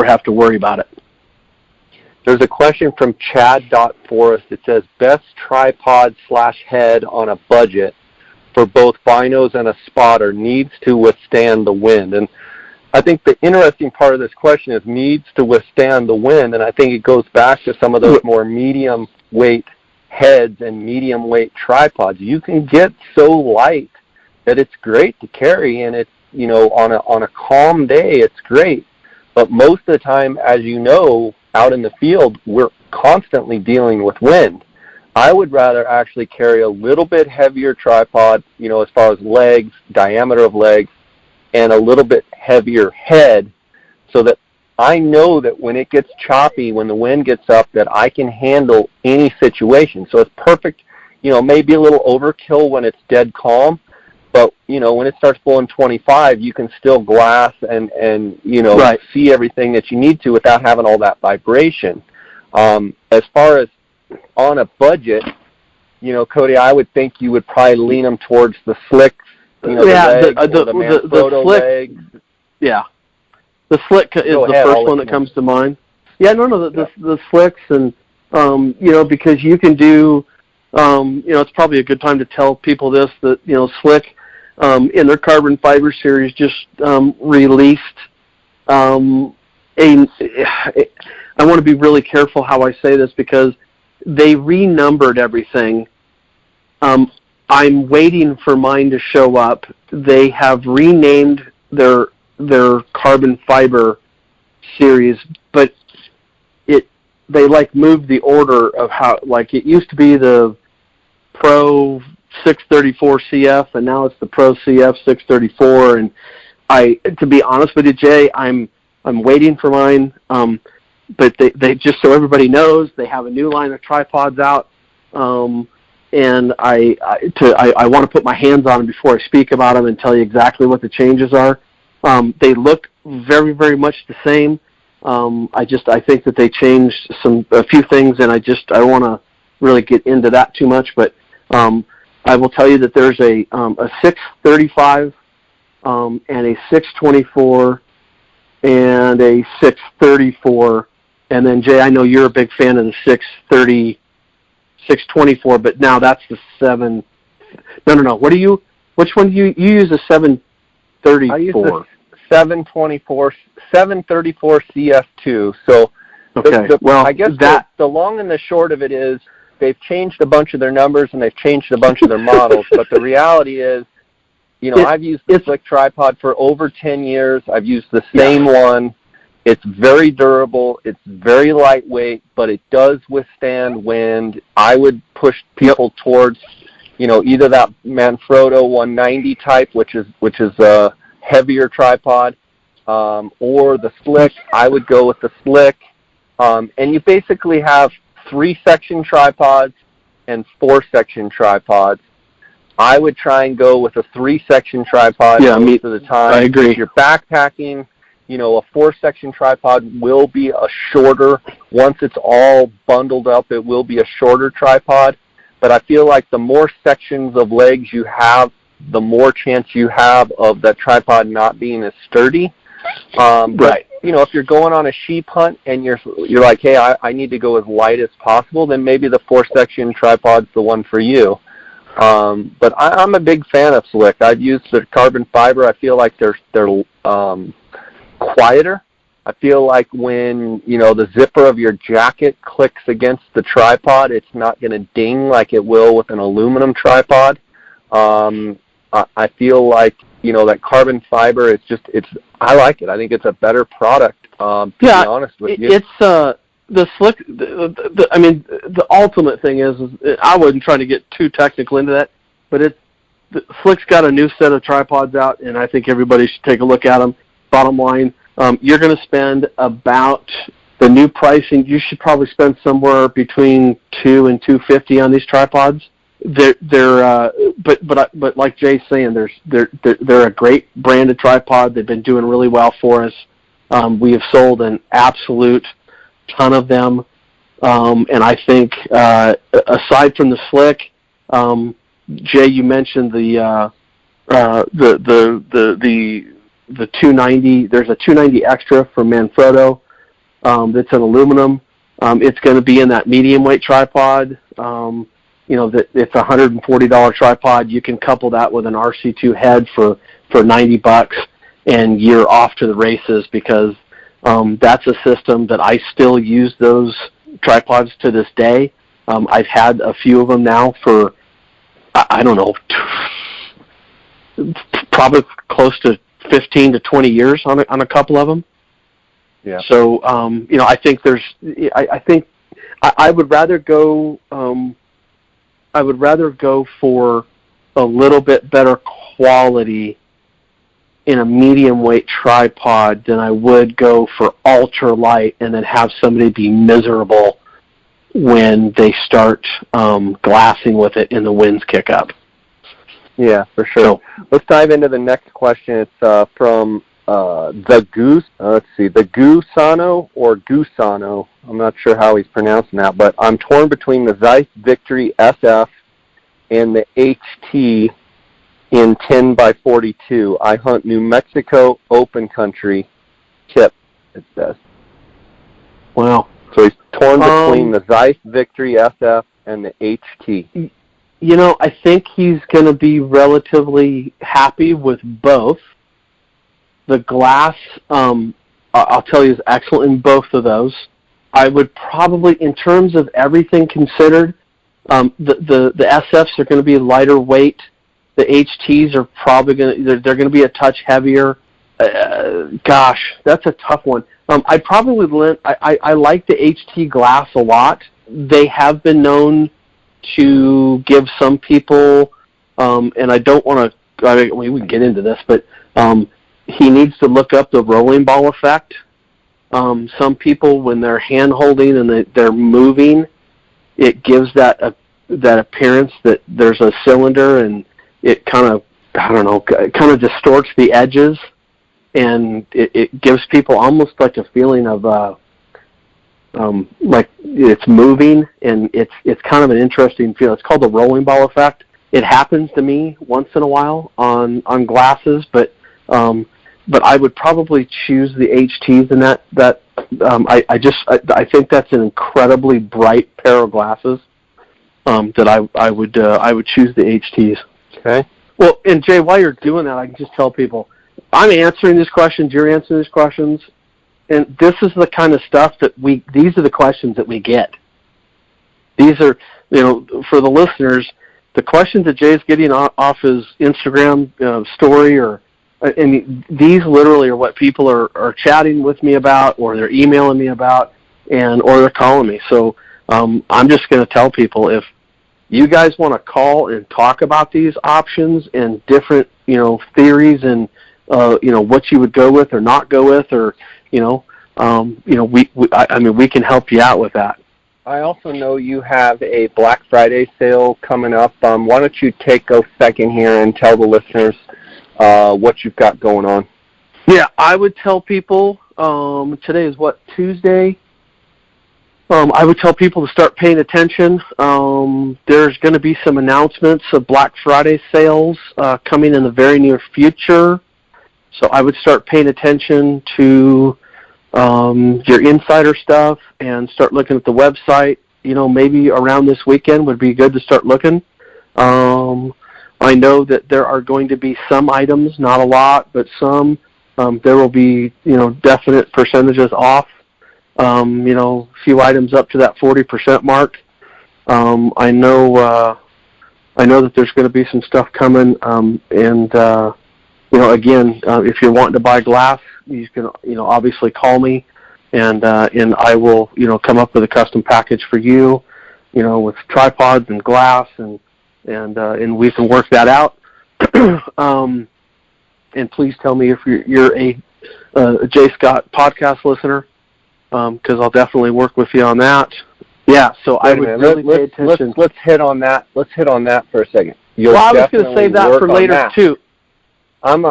have to worry about it. There's a question from Chad.Forrest. It says, best tripod/head on a budget for both binos and a spotter needs to withstand the wind. And I think the interesting part of this question is needs to withstand the wind, and I think it goes back to some of those more medium weight heads and medium weight tripods. You can get so light that it's great to carry, and it's, on a calm day, it's great. But most of the time, as you know, out in the field, we're constantly dealing with wind. I would rather actually carry a little bit heavier tripod, as far as legs, diameter of legs, and a little bit heavier head, so that I know that when it gets choppy, when the wind gets up, that I can handle any situation. So it's perfect, maybe a little overkill when it's dead calm, but, when it starts blowing 25, you can still glass and right, see everything that you need to without having all that vibration. As far as on a budget, Cody, I would think you would probably lean them towards the slicks, the Manfrotto legs. Yeah. The slick is the first one that comes to mind. Yeah, the slicks, and, because you can do, it's probably a good time to tell people this, that, Slick, in their carbon fiber series, just released I want to be really careful how I say this, because they renumbered everything. I'm waiting for mine to show up. They have renamed their carbon fiber series, but they moved the order of how, it used to be the Pro 634 CF, and now it's the Pro CF 634. And to be honest with you, Jay, I'm waiting for mine. But they just so everybody knows, they have a new line of tripods out. And I want to put my hands on them before I speak about them and tell you exactly what the changes are. They look very, very much the same. I think that they changed a few things, and I don't want to really get into that too much. But I will tell you that there's a 635 and a 624 and a 634, and then Jay, I know you're a big fan of the 630. 624, but now that's the 7. No. Which one do you use? The 734. I use the 734 CF2. So, okay. I guess the long and the short of it is they've changed a bunch of their numbers and they've changed a bunch of their models. But the reality is, I've used the Slick tripod for over 10 years. I've used the same one. It's very durable. It's very lightweight, but it does withstand wind. I would push people towards, either that Manfrotto 190 type, which is a heavier tripod, or the Slick. I would go with the Slick. And you basically have 3-section tripods and 4-section tripods. I would try and go with a 3-section tripod most of the time. I agree. If you're backpacking, a 4-section tripod will be a shorter. Once it's all bundled up, it will be a shorter tripod. But I feel like the more sections of legs you have, the more chance you have of that tripod not being as sturdy. Right. But, if you're going on a sheep hunt and you're like, hey, I need to go as light as possible, then maybe the 4-section tripod's the one for you. But I'm a big fan of Slick. I've used the carbon fiber. I feel like they're quieter. I feel like when, the zipper of your jacket clicks against the tripod, it's not going to ding like it will with an aluminum tripod. I feel like, that carbon fiber, I like it. I think it's a better product, to be honest with you. It's, the Slick, the ultimate thing is I wasn't trying to get too technical into that, but Slick's got a new set of tripods out, and I think everybody should take a look at them. Bottom line, you're going to spend about the new pricing. You should probably spend somewhere between $200 and $250 on these tripods. But like Jay's saying, they're a great branded tripod. They've been doing really well for us. We have sold an absolute ton of them, and I think aside from the Slick, Jay, you mentioned the 290. There's a 290 extra from Manfrotto that's an aluminum. It's going to be in that medium weight tripod. It's a $140 tripod. You can couple that with an RC2 head for $90, and you're off to the races, because that's a system that I still use those tripods to this day. I've had a few of them now for, I don't know, probably close to 15 to 20 years on a couple of them. Yeah. So, I think I would rather go, for a little bit better quality in a medium weight tripod than I would go for ultra light and then have somebody be miserable when they start glassing with it and the winds kick up. Yeah, for sure. So, let's dive into the next question. It's from the Gusano or Gusano. I'm not sure how he's pronouncing that, but I'm torn between the Zeiss Victory SF and the HT in 10x42. I hunt New Mexico open country tip, it says. Wow. So he's torn between the Zeiss Victory SF and the HT. I think he's going to be relatively happy with both. The glass, I'll tell you, is excellent in both of those. I would probably, in terms of everything considered, the SFs are going to be lighter weight. The HTs are probably they're going to be a touch heavier. Gosh, that's a tough one. I like the HT glass a lot. They have been known to give some people and I don't want to. I mean, we can get into this, but he needs to look up the rolling ball effect. Some people, when they're hand holding and they're moving, it gives that appearance that there's a cylinder, and it kind of, I don't know, kind of distorts the edges, and it gives people almost like a feeling of like it's moving, and it's kind of an interesting feel. It's called the rolling ball effect. It happens to me once in a while on glasses, but I would probably choose the HTs in that. I think that's an incredibly bright pair of glasses. That I would choose the HTs. Okay. Well, and Jay, while you're doing that, I can just tell people I'm answering these questions. You're answering these questions, and this is the kind of stuff that these are the questions that we get. These are, for the listeners, the questions that Jay's getting off his Instagram story, and these literally are what people are chatting with me about, or they're emailing me about, or they're calling me. So I'm just going to tell people, if you guys want to call and talk about these options and different, theories and what you would go with or not go with, or we can help you out with that. I also know you have a Black Friday sale coming up. Why don't you take a second here and tell the listeners what you've got going on? Yeah, I would tell people, today is what, Tuesday? I would tell people to start paying attention. There's going to be some announcements of Black Friday sales coming in the very near future. So I would start paying attention to your insider stuff and start looking at the website. Maybe around this weekend would be good to start looking. I know that there are going to be some items, not a lot, but some. There will be, definite percentages off. A few items up to that 40% mark. I know that there's going to be some stuff coming. Again, if you're wanting to buy glass, you can, obviously call me, and I will, come up with a custom package for you, with tripods and glass, and we can work that out. And please tell me if you're a J. Scott podcast listener, because I'll definitely work with you on that. Yeah, so I would really pay attention. Let's hit on that. Let's hit on that for a second. Well, I was going to save that for later too. I'm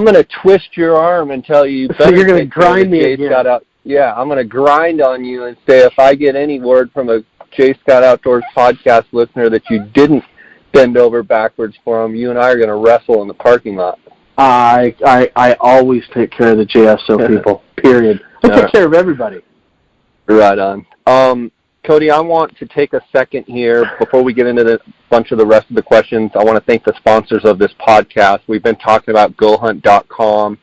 gonna twist your arm and tell you. So you're going to grind me again. Yeah, I'm going to grind on you and say, if I get any word from a J. Scott Outdoors podcast listener that you didn't bend over backwards for them, you and I are going to wrestle in the parking lot. I always take care of the JSO people, period. I take care of everybody. Right on. Cody, I want to take a second here before we get into a bunch of the rest of the questions. I want to thank the sponsors of this podcast. We've been talking about GoHuntcom.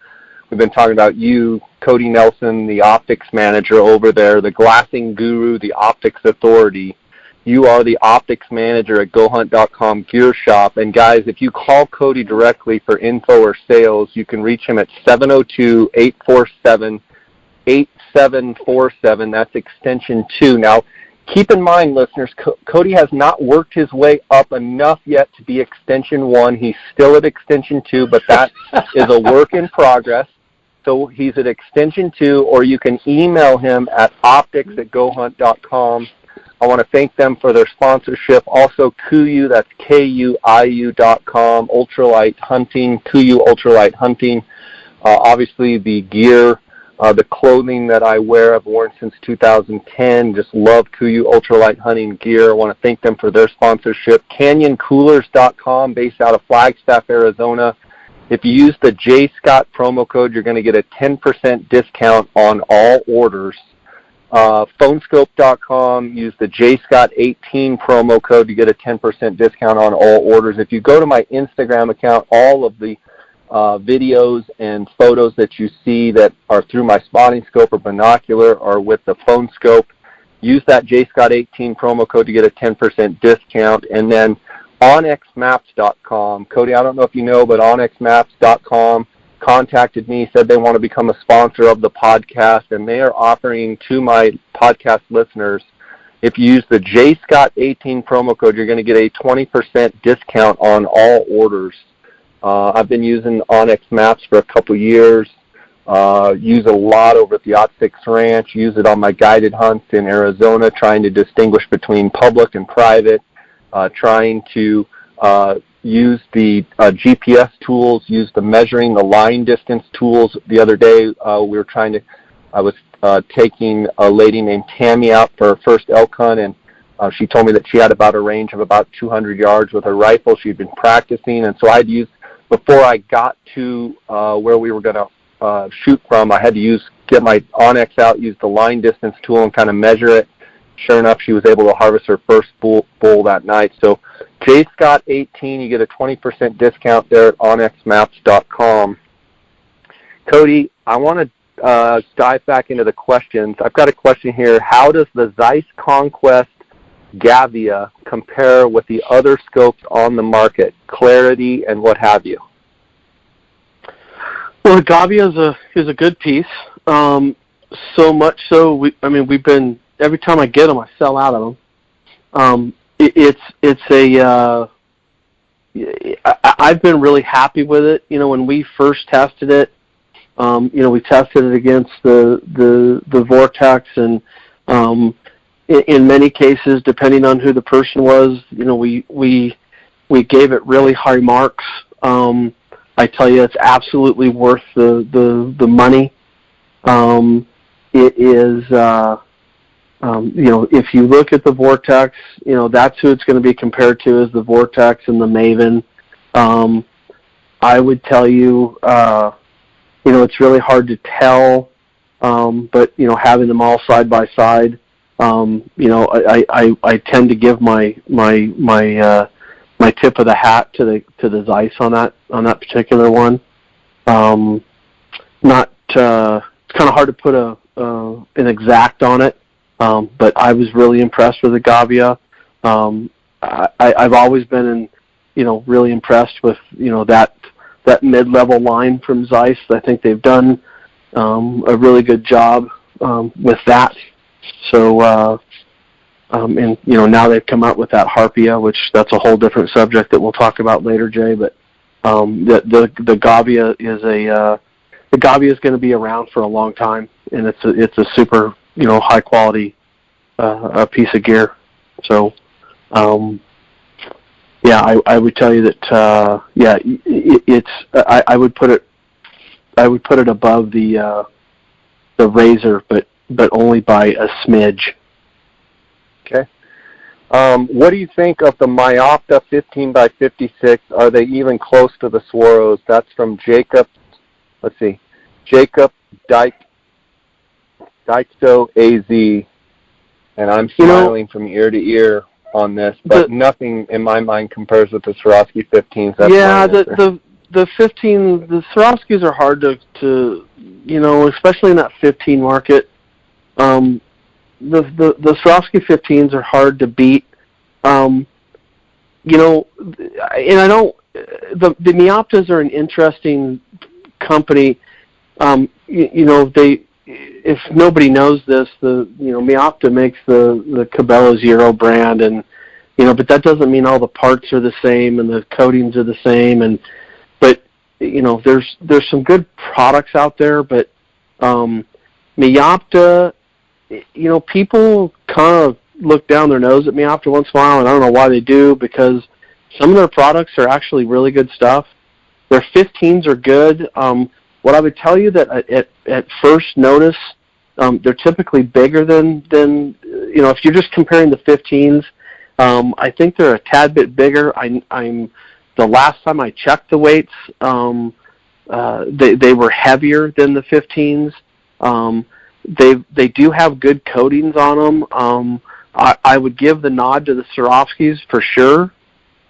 We've been talking about you, Cody Nelson, the optics manager over there, the glassing guru, the optics authority. You are the optics manager at GoHunt.com Gear Shop. And guys, if you call Cody directly for info or sales, you can reach him at 702-847-8747. That's extension 2. Now, keep in mind, listeners, Cody has not worked his way up enough yet to be extension 1. He's still at extension 2, but that is a work in progress. So he's at extension 2, or you can email him at optics@gohunt.com. I want to thank them for their sponsorship. Also, KUIU, that's KUIU.com, ultralight hunting, KUIU ultralight hunting. Obviously, the gear, the clothing that I wear, I've worn since 2010. Just love KUIU ultralight hunting gear. I want to thank them for their sponsorship. CanyonCoolers.com, based out of Flagstaff, Arizona. If you use the J. Scott promo code, you're going to get a 10% discount on all orders. Phonescope.com, use the J. Scott 18 promo code to get a 10% discount on all orders. If you go to my Instagram account, all of the videos and photos that you see that are through my spotting scope or binocular or with the phone scope, use that J. Scott 18 promo code to get a 10% discount. And then onxmaps.com. Cody, I don't know if you know, but onxmaps.com contacted me, said they want to become a sponsor of the podcast, and they are offering to my podcast listeners if you use the JScott18 promo code, you're going to get a 20% discount on all orders. I've been using Onyx maps for a couple years. Use a lot over at the Ot6 Ranch. Use it on my guided hunts in Arizona, trying to distinguish between public and private. Trying to use the GPS tools, use the measuring the line distance tools. The other day, I was taking a lady named Tammy out for her first elk hunt, and she told me that she had about a range of about 200 yards with her rifle. She'd been practicing, and so I'd use, before I got to where we were going to shoot from, I had to get my Onyx out, use the line distance tool, and kind of measure it. Sure enough, she was able to harvest her first bull that night. So JScott18, you get a 20% discount there at onyxmaps.com. Cody, I want to dive back into the questions. I've got a question here. How does the Zeiss Conquest Gavia compare with the other scopes on the market, clarity and what have you? Well, the Gavia is a good piece. So much so, we've been, every time I get them, I sell out of them. I've been really happy with it. When we first tested it, we tested it against the Vortex, and in many cases, depending on who the person was, we gave it really high marks. I tell you, it's absolutely worth the money. It is, if you look at the Vortex, that's who it's going to be compared to, is the Vortex and the Maven. I would tell you, it's really hard to tell, but, having them all side by side, I tend to give my tip of the hat to the Zeiss on that particular one. It's kind of hard to put an exact on it, but I was really impressed with the Gavia. I've always been really impressed with that mid-level line from Zeiss. I think they've done a really good job with that. So and now they've come out with that Harpia, which that's a whole different subject that we'll talk about later, Jay. But the Gavia is going to be around for a long time, and it's a super high quality piece of gear. So I would tell you that I would put it above the Razor, but only by a smidge. Okay. What do you think of the Meopta 15x56? Are they even close to the Swaros? That's from Jacob. Let's see. Jacob Dykso AZ, and I'm smiling from ear to ear on this, but nothing in my mind compares with the Swarovski 15s. That's the 15, the Swarovskis are hard to especially in that 15 market. The Swarovski 15s are hard to beat. And I don't. The Meoptas are an interesting company. If nobody knows this, Meopta makes the Cabela Zero brand, and but that doesn't mean all the parts are the same and the coatings are the same, but there's some good products out there, but Meopta, people kind of look down their nose at Meopta once in a while, and I don't know why they do, because some of their products are actually really good stuff. Their 15s are good. What I would tell you that at first notice, they're typically bigger than if you're just comparing the 15s, I think they're a tad bit bigger. The last time I checked the weights, they were heavier than the 15s. They do have good coatings on them. I would give the nod to the Swarovskis for sure.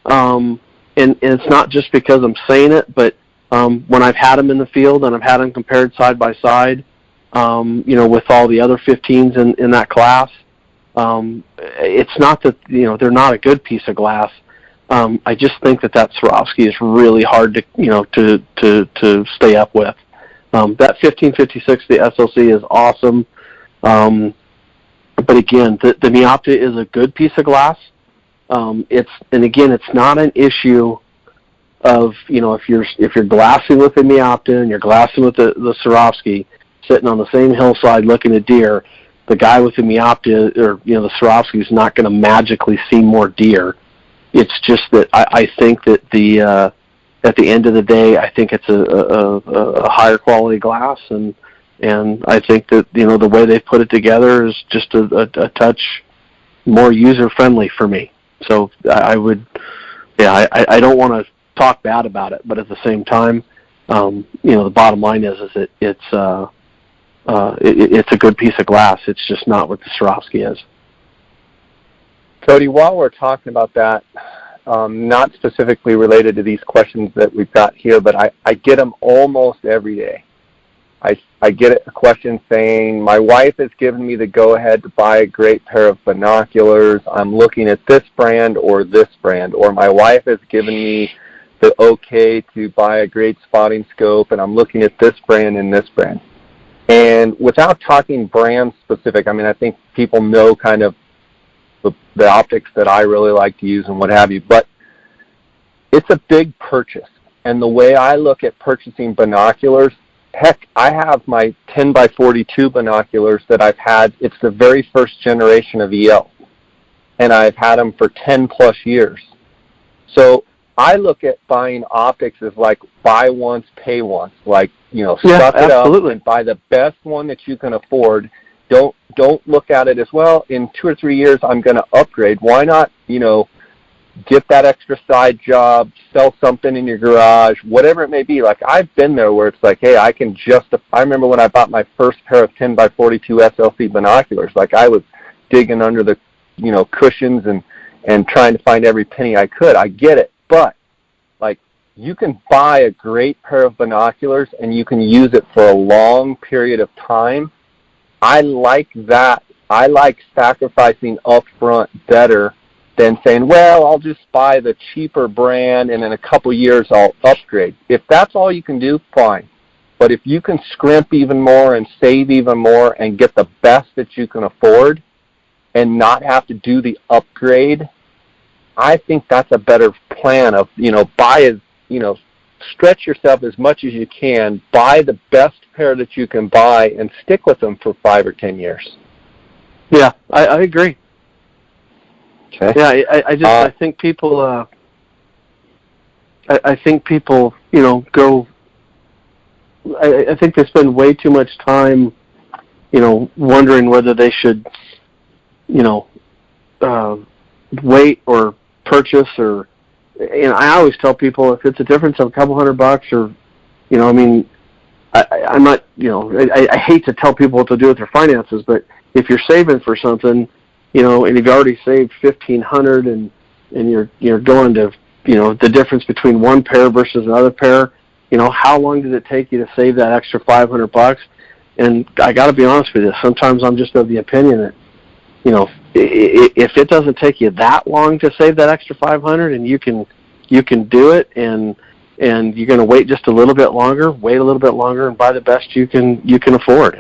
And it's not just because I'm saying it, but when I've had them in the field and I've had them compared side by side, with all the other 15s in that class, it's not that they're not a good piece of glass. I just think that Swarovski is really hard to stay up with. That 1556, the SLC, is awesome. But again, the Meopta is a good piece of glass. It's not an issue of, if you're glassing with the Meopta and you're glassing with the Swarovski, sitting on the same hillside looking at deer, the guy with the Meopta or the Swarovski is not going to magically see more deer. It's just that I think that at the end of the day, I think it's a higher quality glass, and I think that the way they put it together is just a touch more user friendly for me. So I don't want to talk bad about it, but at the same time, the bottom line is that it's a good piece of glass. It's just not what the Swarovski is. Cody, while we're talking about that, not specifically related to these questions that we've got here, but I get them almost every day. I get a question saying, my wife has given me the go-ahead to buy a great pair of binoculars. I'm looking at this brand or this brand. Or my wife has given me the okay to buy a great spotting scope, and I'm looking at this brand and this brand. And without talking brand specific, I think people know kind of the optics that I really like to use and what have you, but it's a big purchase. And the way I look at purchasing binoculars, heck, I have my 10x42 binoculars that I've had. It's the very first generation of EL, and I've had them for 10 plus years. So I look at buying optics as like buy once, pay once, like, suck it up and buy the best one that you can afford. Don't look at it as, well, in 2 or 3 years I'm going to upgrade. Why not, get that extra side job, sell something in your garage, whatever it may be. Like, I've been there where it's like, hey, I remember when I bought my first pair of 10x42 SLC binoculars, like I was digging under the, cushions and trying to find every penny I could. I get it. But, like, you can buy a great pair of binoculars and you can use it for a long period of time. I like that. I like sacrificing up front better than saying, well, I'll just buy the cheaper brand and in a couple years I'll upgrade. If that's all you can do, fine. But if you can scrimp even more and save even more and get the best that you can afford and not have to do the upgrade, I think that's a better plan of, stretch yourself as much as you can, buy the best pair that you can buy, and stick with them for 5 or 10 years. Yeah, I agree. Okay. Yeah, I think people, I think they spend way too much time, wondering whether they should, wait or purchase or, I always tell people if it's a difference of a couple $100 or, I'm not, I hate to tell people what to do with their finances, but if you're saving for something, and you've already saved $1,500 and you're going to, the difference between one pair versus another pair, how long does it take you to save that extra $500? And I got to be honest with you, sometimes I'm just of the opinion that, if it doesn't take you that long to save that extra $500 and you can do it and you're going to wait just a little bit longer, and buy the best you can afford.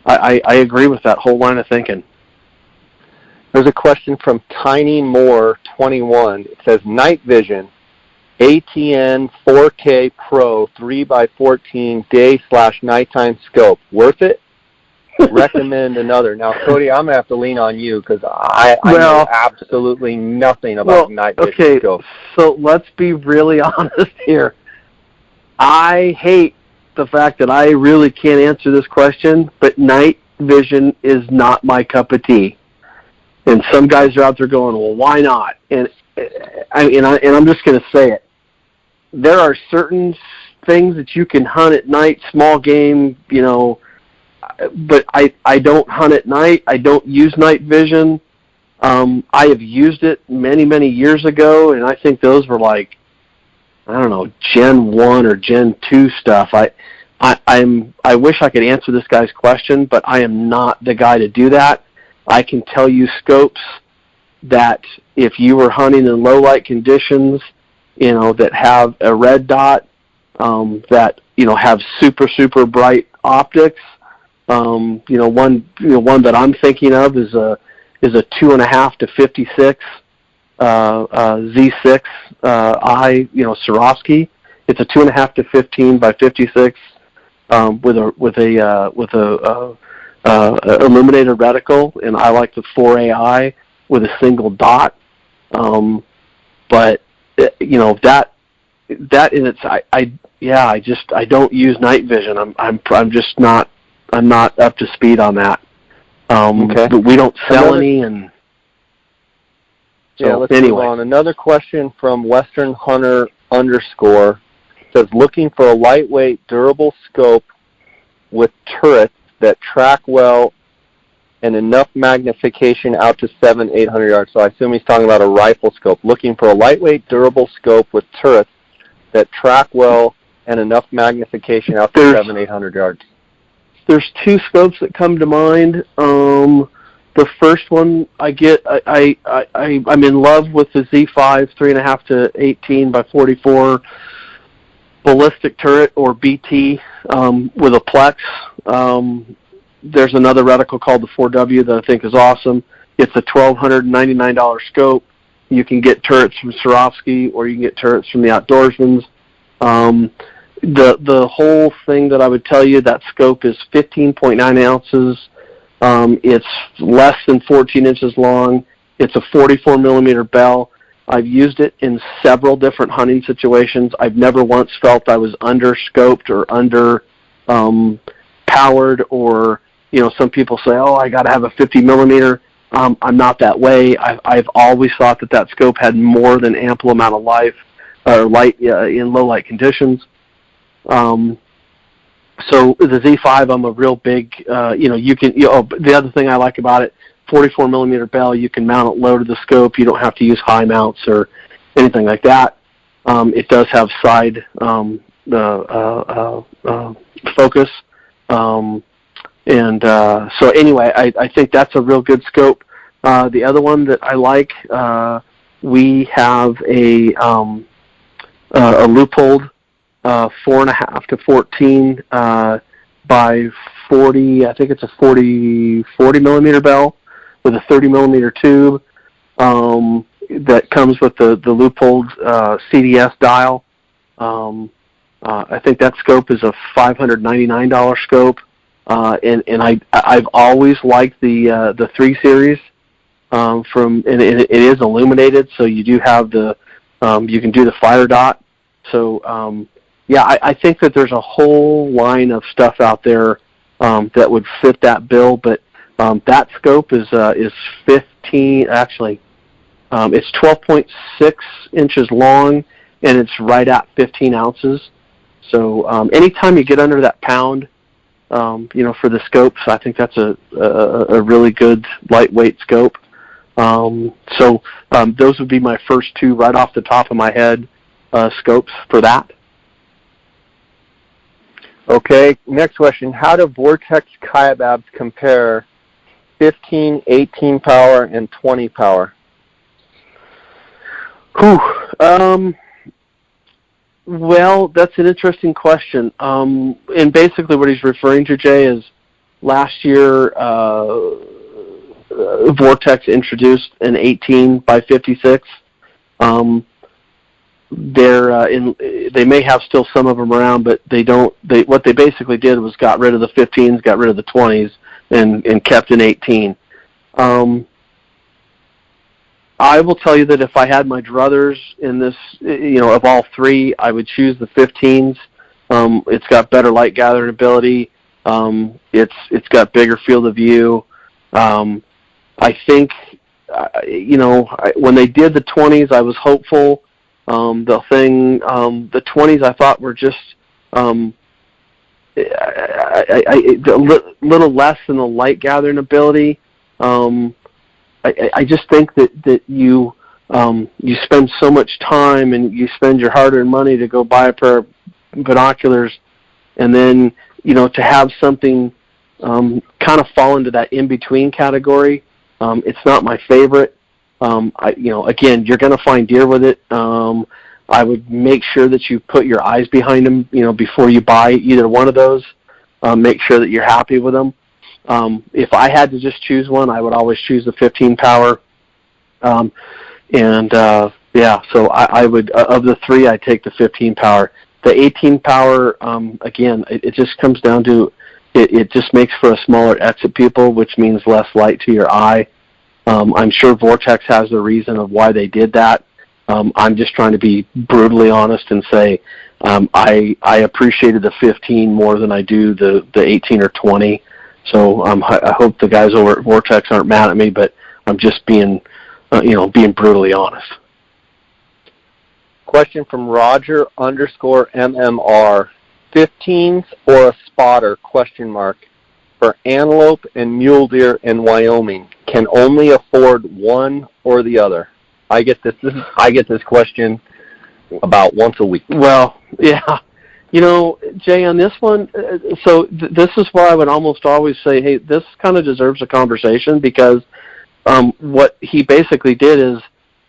I agree with that whole line of thinking. There's a question from Tiny Moore 21. It says, night vision, ATN 4K Pro 3x14 day/nighttime scope. Worth it? Recommend another. Now, Cody, I'm going to have to lean on you because I know absolutely nothing about night vision scopes. So let's be really honest here. I hate the fact that I really can't answer this question, but night vision is not my cup of tea. And some guys are out there going, well, why not? And I'm just going to say it. There are certain things that you can hunt at night, small game, but I don't hunt at night. I don't use night vision. I have used it many, many years ago, and I think those were like, I don't know, Gen 1 or Gen 2 stuff. I wish I could answer this guy's question, but I am not the guy to do that. I can tell you scopes that if you were hunting in low light conditions, that have a red dot, that, have super, super bright optics, One that I'm thinking of is a 2.5 to 56 Z6 I swarovski. It's a 2.5 to 15 by 56 with a illuminated reticle, and I like the 4AI with a single dot. But that in its I don't use night vision. I'm just not up to speed on that. Okay. But we don't sell any, and so let's move on. Another question from Western Hunter _ says, looking for a lightweight, durable scope with turrets that track well and enough magnification out to 700-800 yards. So I assume he's talking about a rifle scope. Looking for a lightweight, durable scope with turrets that track well and enough magnification out to 700-800 yards. There's two scopes that come to mind. The first one I'm in love with the Z5 3.5 to 18 by 44 ballistic turret, or BT, with a Plex. There's another reticle called the 4W that I think is awesome. It's a $1,299 scope. You can get turrets from Swarovski, or you can get turrets from the Outdoorsmans. The whole thing that I would tell you, that scope is 15.9 ounces. It's less than 14 inches long. It's a 44 millimeter bell. I've used it in several different hunting situations. I've never once felt I was under scoped or under powered, or some people say, oh, I got to have a 50 millimeter. I'm not that way. I've always thought that scope had more than ample amount of light in low light conditions. So the Z5, I'm a real big, the other thing I like about it, 44 millimeter bell, you can mount it low to the scope. You don't have to use high mounts or anything like that. It does have side focus. So anyway, I think that's a real good scope. The other one that I like, we have a Leupold 4.5 to 14 by 40. I think it's a 40 millimeter bell with a 30 millimeter tube that comes with the Leupold CDS dial. I think that scope is a $599 scope, and I've always liked the 3 series and it is illuminated, so you do have you can do the fire dot. So I think that there's a whole line of stuff out there that would fit that bill, but that scope is 15. Actually, it's 12.6 inches long, and it's right at 15 ounces. So anytime you get under that pound, for the scopes, I think that's a really good lightweight scope. So those would be my first two right off the top of my head scopes for that. Okay, next question. How do Vortex Kaibabs compare 15, 18 power, and 20 power? Well, that's an interesting question. And basically what he's referring to, Jay, is last year Vortex introduced an 18 by 56. They may have still some of them around, but what they basically did was got rid of the 15s, got rid of the 20s, and kept an 18. I will tell you that if I had my druthers in this, of all three, I would choose the 15s. It's got better light gathering ability. It's got bigger field of view. I think, when they did the 20s, I was hopeful. The 20s I thought were just a little less than the light gathering ability. I just think that you spend so much time and you spend your hard-earned money to go buy a pair of binoculars, and then to have something kind of fall into that in-between category. It's not my favorite. Again, you're going to find deer with it. I would make sure that you put your eyes behind them, before you buy either one of those. make sure that you're happy with them. If I had to just choose one, I would always choose the 15 power. So I would, of the three, I'd take the 15 power. The 18 power, again, it just comes down to, it just makes for a smaller exit pupil, which means less light to your eye. I'm sure Vortex has the reason of why they did that. I'm just trying to be brutally honest and say I appreciated the 15 more than I do the 18 or 20. So I hope the guys over at Vortex aren't mad at me, but I'm just being brutally honest. Question from Roger_MMR. 15s or a spotter, ? For antelope and mule deer in Wyoming. Can only afford one or the other. I get this question about once a week. Well, yeah. Jay, on this one, this is why I would almost always say, hey, this kind of deserves a conversation, because what he basically did is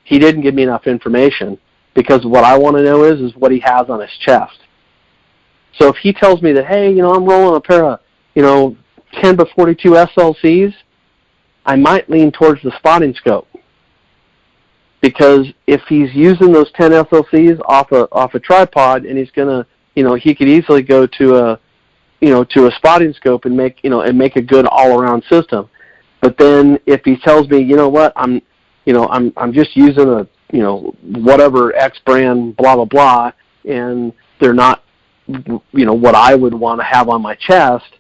he didn't give me enough information, because what I want to know is what he has on his chest. So if he tells me that, hey, I'm rolling a pair of, 10-42 SLCs, I might lean towards the spotting scope. Because if he's using those 10 SLCs off a tripod, and he's gonna, he could easily go to a spotting scope and make a good all-around system. But then if he tells me, I'm just using a, whatever X brand, blah blah blah, and they're not, what I would want to have on my chest,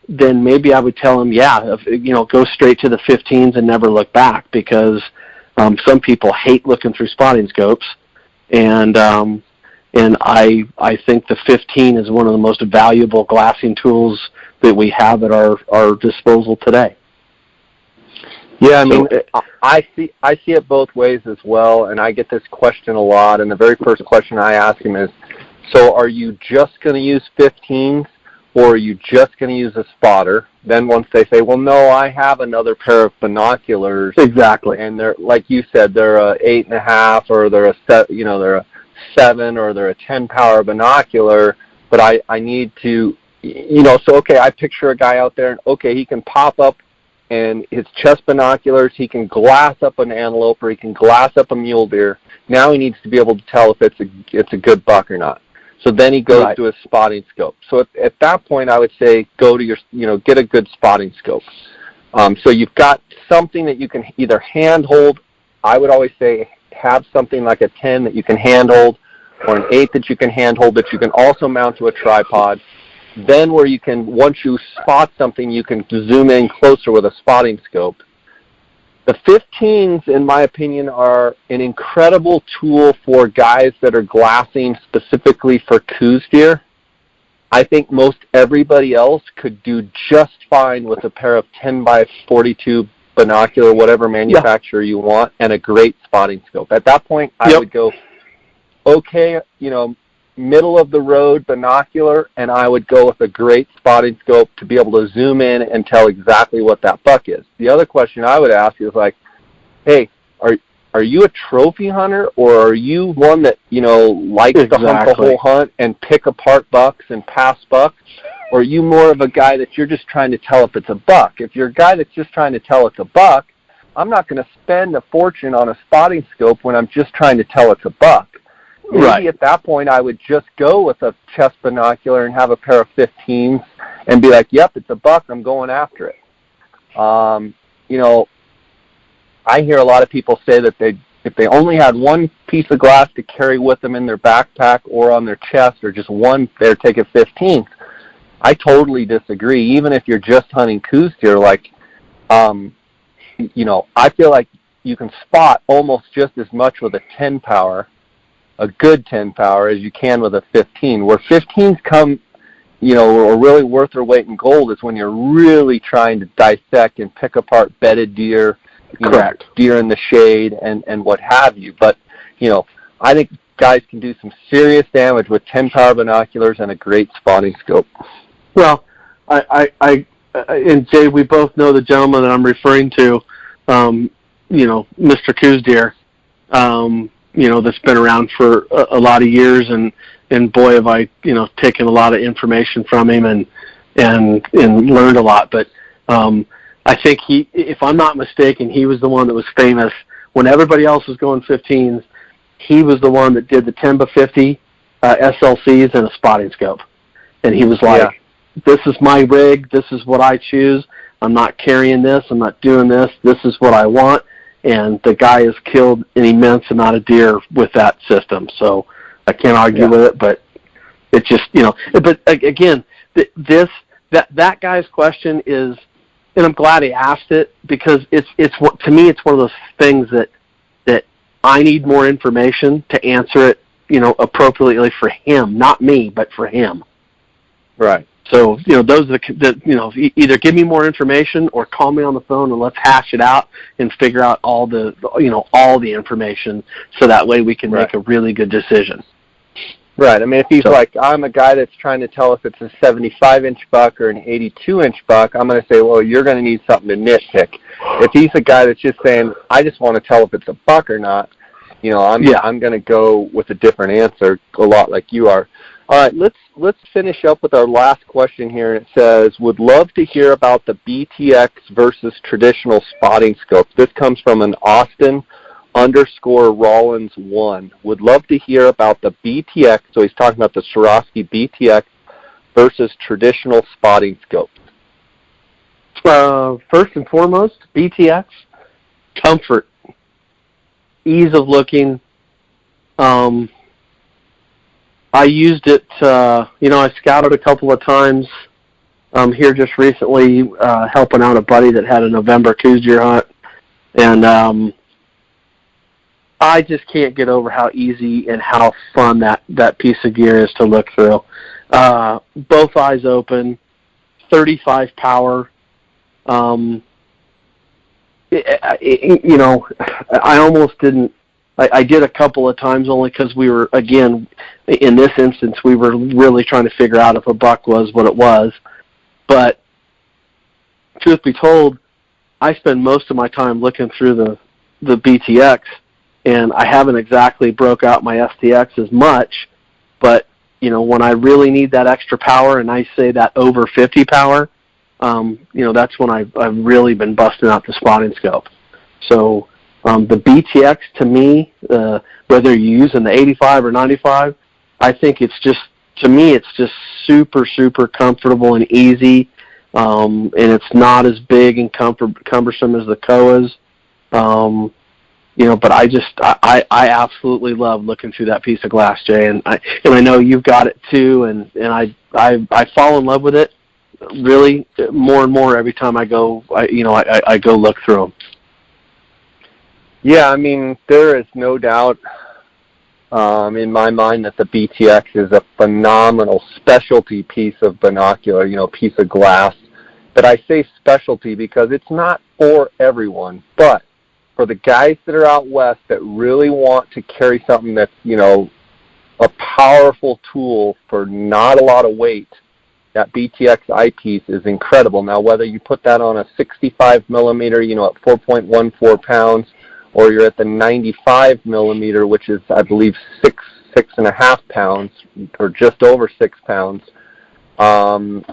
then maybe I would tell him, go straight to the 15s and never look back, because some people hate looking through spotting scopes, and I think the 15 is one of the most valuable glassing tools that we have at our disposal today. Yeah, I see it both ways as well, and I get this question a lot, and the very first question I ask him is, so are you just going to use 15s, or are you just going to use a spotter? Then once they say, well, no, I have another pair of binoculars. Exactly. And they're, like you said, they're a 8.5, or they're a 7, or they're a 10 power binocular, but I need to, so okay, I picture a guy out there, and okay, he can pop up and his chest binoculars, he can glass up an antelope, or he can glass up a mule deer. Now he needs to be able to tell if it's a good buck or not. So then he goes to a spotting scope. So at that point, I would say go to your, get a good spotting scope. So you've got something that you can either hand hold. I would always say have something like a 10 that you can hand hold, or an 8 that you can hand hold that you can also mount to a tripod. Then where you can, once you spot something, you can zoom in closer with a spotting scope. The 15s, in my opinion, are an incredible tool for guys that are glassing specifically for coos deer. I think most everybody else could do just fine with a pair of 10-by-42 binocular, whatever manufacturer you want, and a great spotting scope. At that point, I would go, okay, middle of the road binocular, and I would go with a great spotting scope to be able to zoom in and tell exactly what that buck is. The other question I would ask is like, hey, are you a trophy hunter, or are you one that, likes to hunt the whole hunt and pick apart bucks and pass bucks? Or are you more of a guy that you're just trying to tell if it's a buck? If you're a guy that's just trying to tell it's a buck, I'm not going to spend a fortune on a spotting scope when I'm just trying to tell it's a buck. Maybe at that point I would just go with a chest binocular and have a pair of 15s and be like, yep, it's a buck, I'm going after it. I hear a lot of people say that if they only had one piece of glass to carry with them in their backpack or on their chest, or just one, they're taking 15s. I totally disagree. Even if you're just hunting coos deer, I feel like you can spot almost just as much with a 10 power, a good 10 power, as you can with a 15. Where 15s come, are really worth their weight in gold is when you're really trying to dissect and pick apart bedded deer, deer in the shade, and what have you. But, I think guys can do some serious damage with 10 power binoculars and a great spotting scope. Well, I and Jay, we both know the gentleman that I'm referring to, Mr. Coos Deer, that's been around for a lot of years, and boy, have I, taken a lot of information from him, and and learned a lot. But I think if I'm not mistaken, he was the one that was famous when everybody else was going 15s. He was the one that did the 10x50 SLCs and a spotting scope, and he was like, "This is my rig. This is what I choose. I'm not carrying this. I'm not doing this. This is what I want." And the guy has killed an immense amount of deer with that system. So I can't argue with it, but it's just, but again, that guy's question is, and I'm glad he asked it, because to me, it's one of those things that I need more information to answer it, appropriately for him, not me, but for him. Right. So, those are either give me more information or call me on the phone and let's hash it out and figure out all the information, so that way we can make a really good decision. Right. I mean, if he's like, I'm a guy that's trying to tell if it's a 75-inch buck or an 82-inch buck, I'm going to say, well, you're going to need something to nitpick. If he's a guy that's just saying, I just want to tell if it's a buck or not, I'm going to go with a different answer, a lot like you are. All right, let's finish up with our last question here. And it says, would love to hear about the BTX versus traditional spotting scope. This comes from an Austin_Rollins1. Would love to hear about the BTX. So he's talking about the Swarovski BTX versus traditional spotting scope. First and foremost, BTX, comfort, ease of looking. I used it, I scouted a couple of times here just recently, helping out a buddy that had a November coos deer hunt. And I just can't get over how easy and how fun that piece of gear is to look through. Both eyes open, 35 power. I almost didn't. I did a couple of times only because we were, again, in this instance, we were really trying to figure out if a buck was what it was. But truth be told, I spend most of my time looking through the BTX, and I haven't exactly broke out my STX as much. But, when I really need that extra power, and I say that over 50 power, that's when I've really been busting out the spotting scope. So the BTX, to me, whether you're using the 85 or 95, I think it's just super, super comfortable and easy, and it's not as big and cumbersome as the Koas. But I absolutely love looking through that piece of glass, Jay, and I know you've got it too, and I fall in love with it really more and more every time I go look through them. Yeah, I mean, there is no doubt in my mind that the BTX is a phenomenal specialty piece of binocular, piece of glass. But I say specialty because it's not for everyone. But for the guys that are out west that really want to carry something that's, a powerful tool for not a lot of weight, that BTX eyepiece is incredible. Now, whether you put that on a 65 millimeter, at 4.14 pounds, or you're at the 95 millimeter, which is, I believe, 6.5 pounds, or just over 6 pounds. The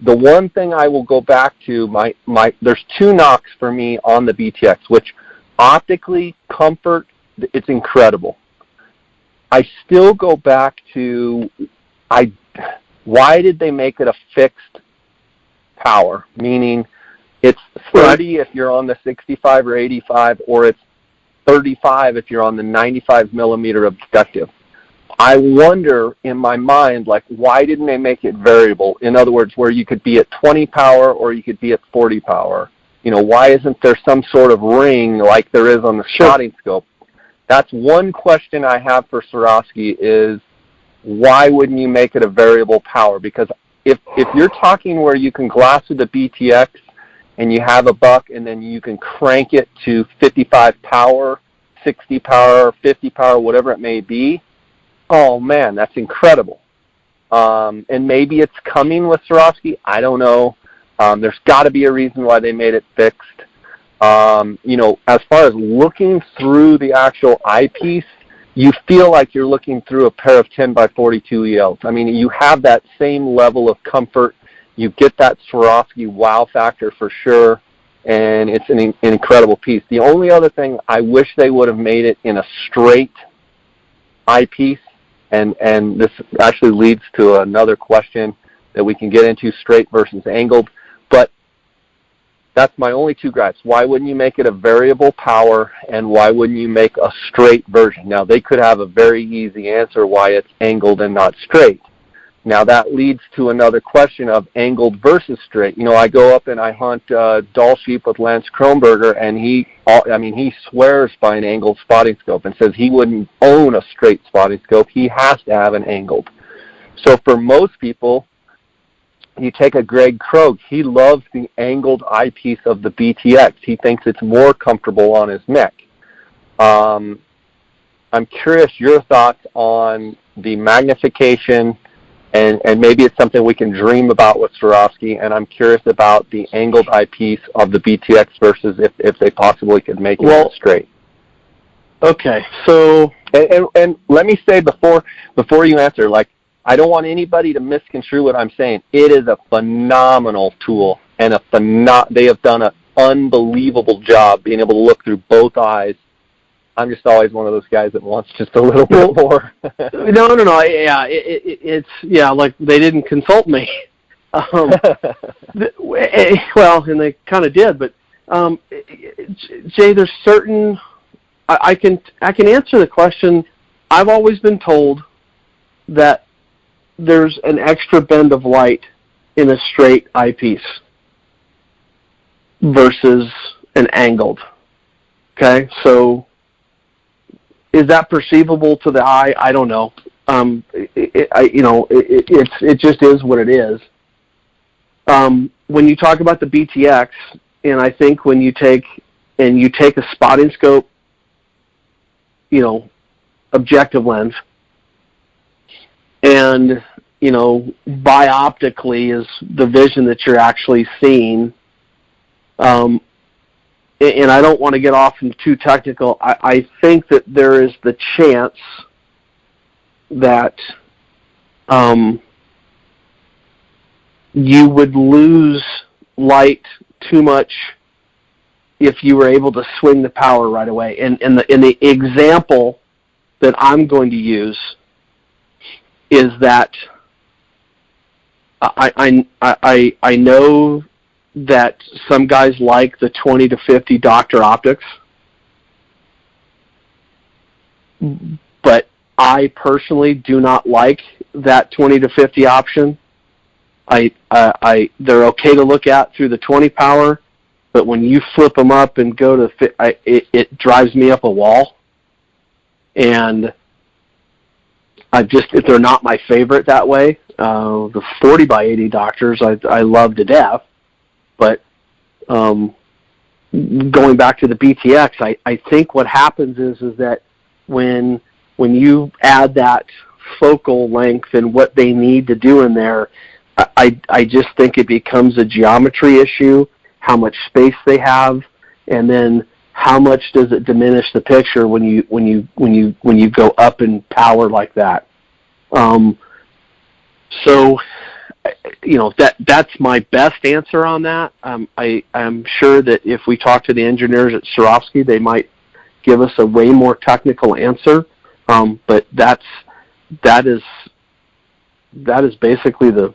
one thing I will go back to, there's two knocks for me on the BTX, which optically, comfort, it's incredible. I still go back to, why did they make it a fixed power? Meaning, it's 30 if you're on the 65 or 85, or it's 35 if you're on the 95 millimeter objective. I wonder in my mind, why didn't they make it variable? In other words, where you could be at 20 power or you could be at 40 power. Why isn't there some sort of ring like there is on the spotting scope? That's one question I have for Swarovski is, why wouldn't you make it a variable power? Because if you're talking where you can glass with the BTX, and you have a buck, and then you can crank it to 55 power, 60 power, 50 power, whatever it may be, oh man, that's incredible. And maybe it's coming with Swarovski. I don't know. There's got to be a reason why they made it fixed. As far as looking through the actual eyepiece, you feel like you're looking through a pair of 10 by 42 ELs. I mean, you have that same level of comfort you get that Swarovski wow factor for sure, and it's an incredible piece. The only other thing, I wish they would have made it in a straight eyepiece, and this actually leads to another question that we can get into, straight versus angled, but that's my only two gripes. Why wouldn't you make it a variable power, and why wouldn't you make a straight version? Now, they could have a very easy answer why it's angled and not straight. Now, that leads to another question of angled versus straight. I go up and I hunt Doll sheep with Lance Kronberger, and he swears by an angled spotting scope and says he wouldn't own a straight spotting scope. He has to have an angled. So for most people, you take a Greg Krogh, he loves the angled eyepiece of the BTX. He thinks it's more comfortable on his neck. I'm curious your thoughts on the magnification, and maybe it's something we can dream about with Swarovski, and I'm curious about the angled eyepiece of the BTX versus if they possibly could make it straight. Okay, so... And let me say before you answer, I don't want anybody to misconstrue what I'm saying. It is a phenomenal tool, and they have done an unbelievable job being able to look through both eyes. I'm just always one of those guys that wants just a little bit more. No. Yeah, it's like they didn't consult me. Well, and they kind of did, but Jay, there's certain. I can answer the question. I've always been told that there's an extra bend of light in a straight eyepiece versus an angled. Okay, so is that perceivable to the eye? I don't know. It just is what it is. When you talk about the BTX, and I think when you take a spotting scope, objective lens, and bioptically is the vision that you're actually seeing. And I don't want to get off into too technical. I think that there is the chance that you would lose light too much if you were able to swing the power right away. And the example that I'm going to use is that I know that some guys like the 20 to 50 Dr. optics, but I personally do not like that 20 to 50 option. They're okay to look at through the 20 power, but when you flip them up and go to it drives me up a wall, and they're not my favorite that way. The 40 by 80 Doctors I love to death, but going back to the BTX, I think what happens is that when you add that focal length and what they need to do in there, I just think it becomes a geometry issue, how much space they have, and then how much does it diminish the picture when you go up in power like that. So, that's my best answer on that. I'm sure that if we talk to the engineers at Swarovski, they might give us a way more technical answer. But that is basically the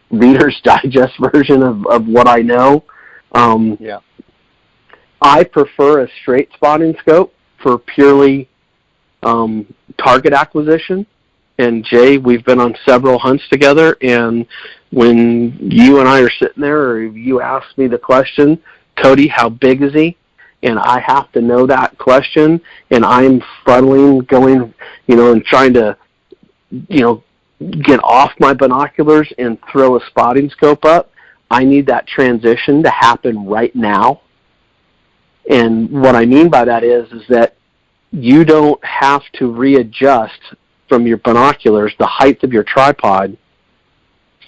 Reader's Digest version of what I know. Yeah. I prefer a straight spotting scope for purely target acquisition. And Jay, we've been on several hunts together, and when you and I are sitting there, or you ask me the question, Cody, how big is he? And I have to know that question, and I'm funneling, going, and trying to, get off my binoculars and throw a spotting scope up. I need that transition to happen right now. And what I mean by that is that you don't have to readjust from your binoculars the height of your tripod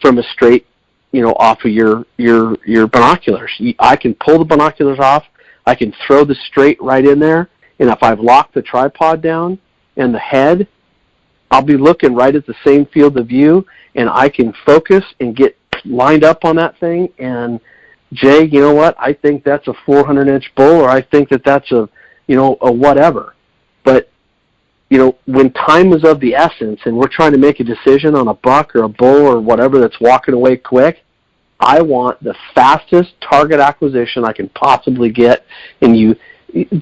from a straight, off of your binoculars. I can pull the binoculars off. I can throw the straight right in there, and if I've locked the tripod down and the head, I'll be looking right at the same field of view, and I can focus and get lined up on that thing, and Jay, you know what? I think that's a 400-inch bull, or I think that's a whatever. But, when time is of the essence and we're trying to make a decision on a buck or a bull or whatever that's walking away quick, I want the fastest target acquisition I can possibly get. And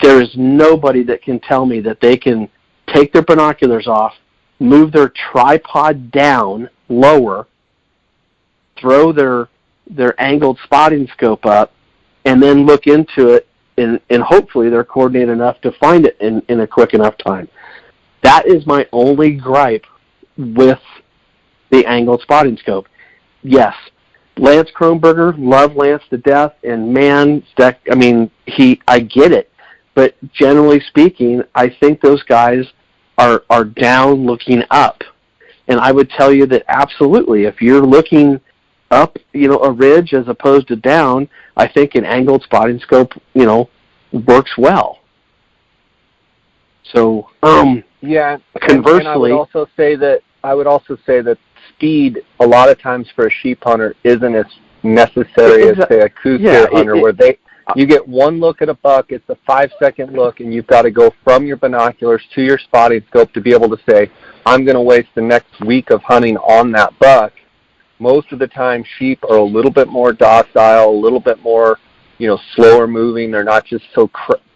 there is nobody that can tell me that they can take their binoculars off, move their tripod down lower, throw their angled spotting scope up, and then look into it, and hopefully they're coordinated enough to find it in a quick enough time. That is my only gripe with the angled spotting scope. Yes, Lance Kronberger, love Lance to death, and man, I get it. But generally speaking, I think those guys are down looking up. And I would tell you that absolutely, if you're looking up, a ridge as opposed to down, I think an angled spotting scope, works well. So, yeah. Conversely, and I would also say that speed, a lot of times for a sheep hunter, isn't as necessary as, say, a coos deer hunter, where you get one look at a buck, it's a 5-second look, and you've got to go from your binoculars to your spotting scope to be able to say, I'm going to waste the next week of hunting on that buck. Most of the time, sheep are a little bit more docile, a little bit more, slower moving. They're not just so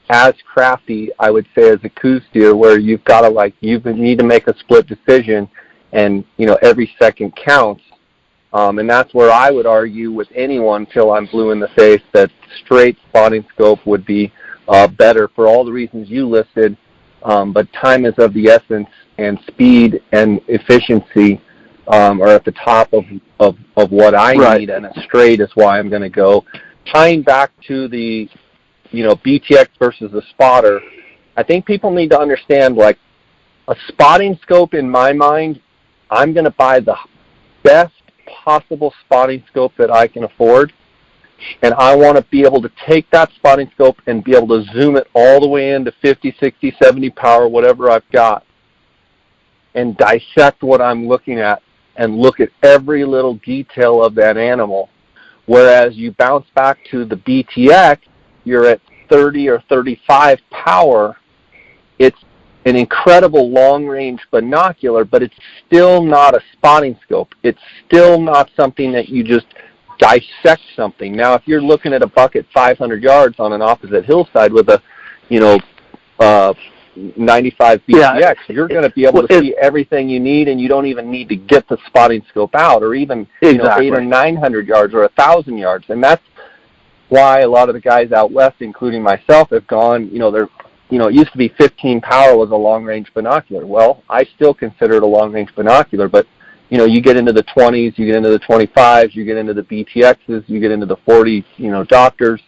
as crafty, I would say, as a coos deer, where you've got to you need to make a split decision, and every second counts. And that's where I would argue with anyone till I'm blue in the face that straight spotting scope would be better for all the reasons you listed. But time is of the essence, and speed and efficiency are at the top of what I need, and a straight is why I'm going to go. Tying back to the BTX versus a spotter, I think people need to understand, a spotting scope, in my mind, I'm going to buy the best possible spotting scope that I can afford, and I want to be able to take that spotting scope and be able to zoom it all the way into 50, 60, 70 power, whatever I've got, and dissect what I'm looking at and look at every little detail of that animal. Whereas you bounce back to the BTX, you're at 30 or 35 power. It's an incredible long-range binocular, but it's still not a spotting scope. It's still not something that you just dissect something. Now, if you're looking at a buck at 500 yards on an opposite hillside with a, 95 BTX, you're going to be able to see everything you need, and you don't even need to get the spotting scope out, or even 800 or 900 yards or 1,000 yards. And that's why a lot of the guys out west, including myself, have gone, it used to be 15 power was a long-range binocular. Well, I still consider it a long-range binocular, but, you get into the 20s, you get into the 25s, you get into the BTXs, you get into the 40, doctors.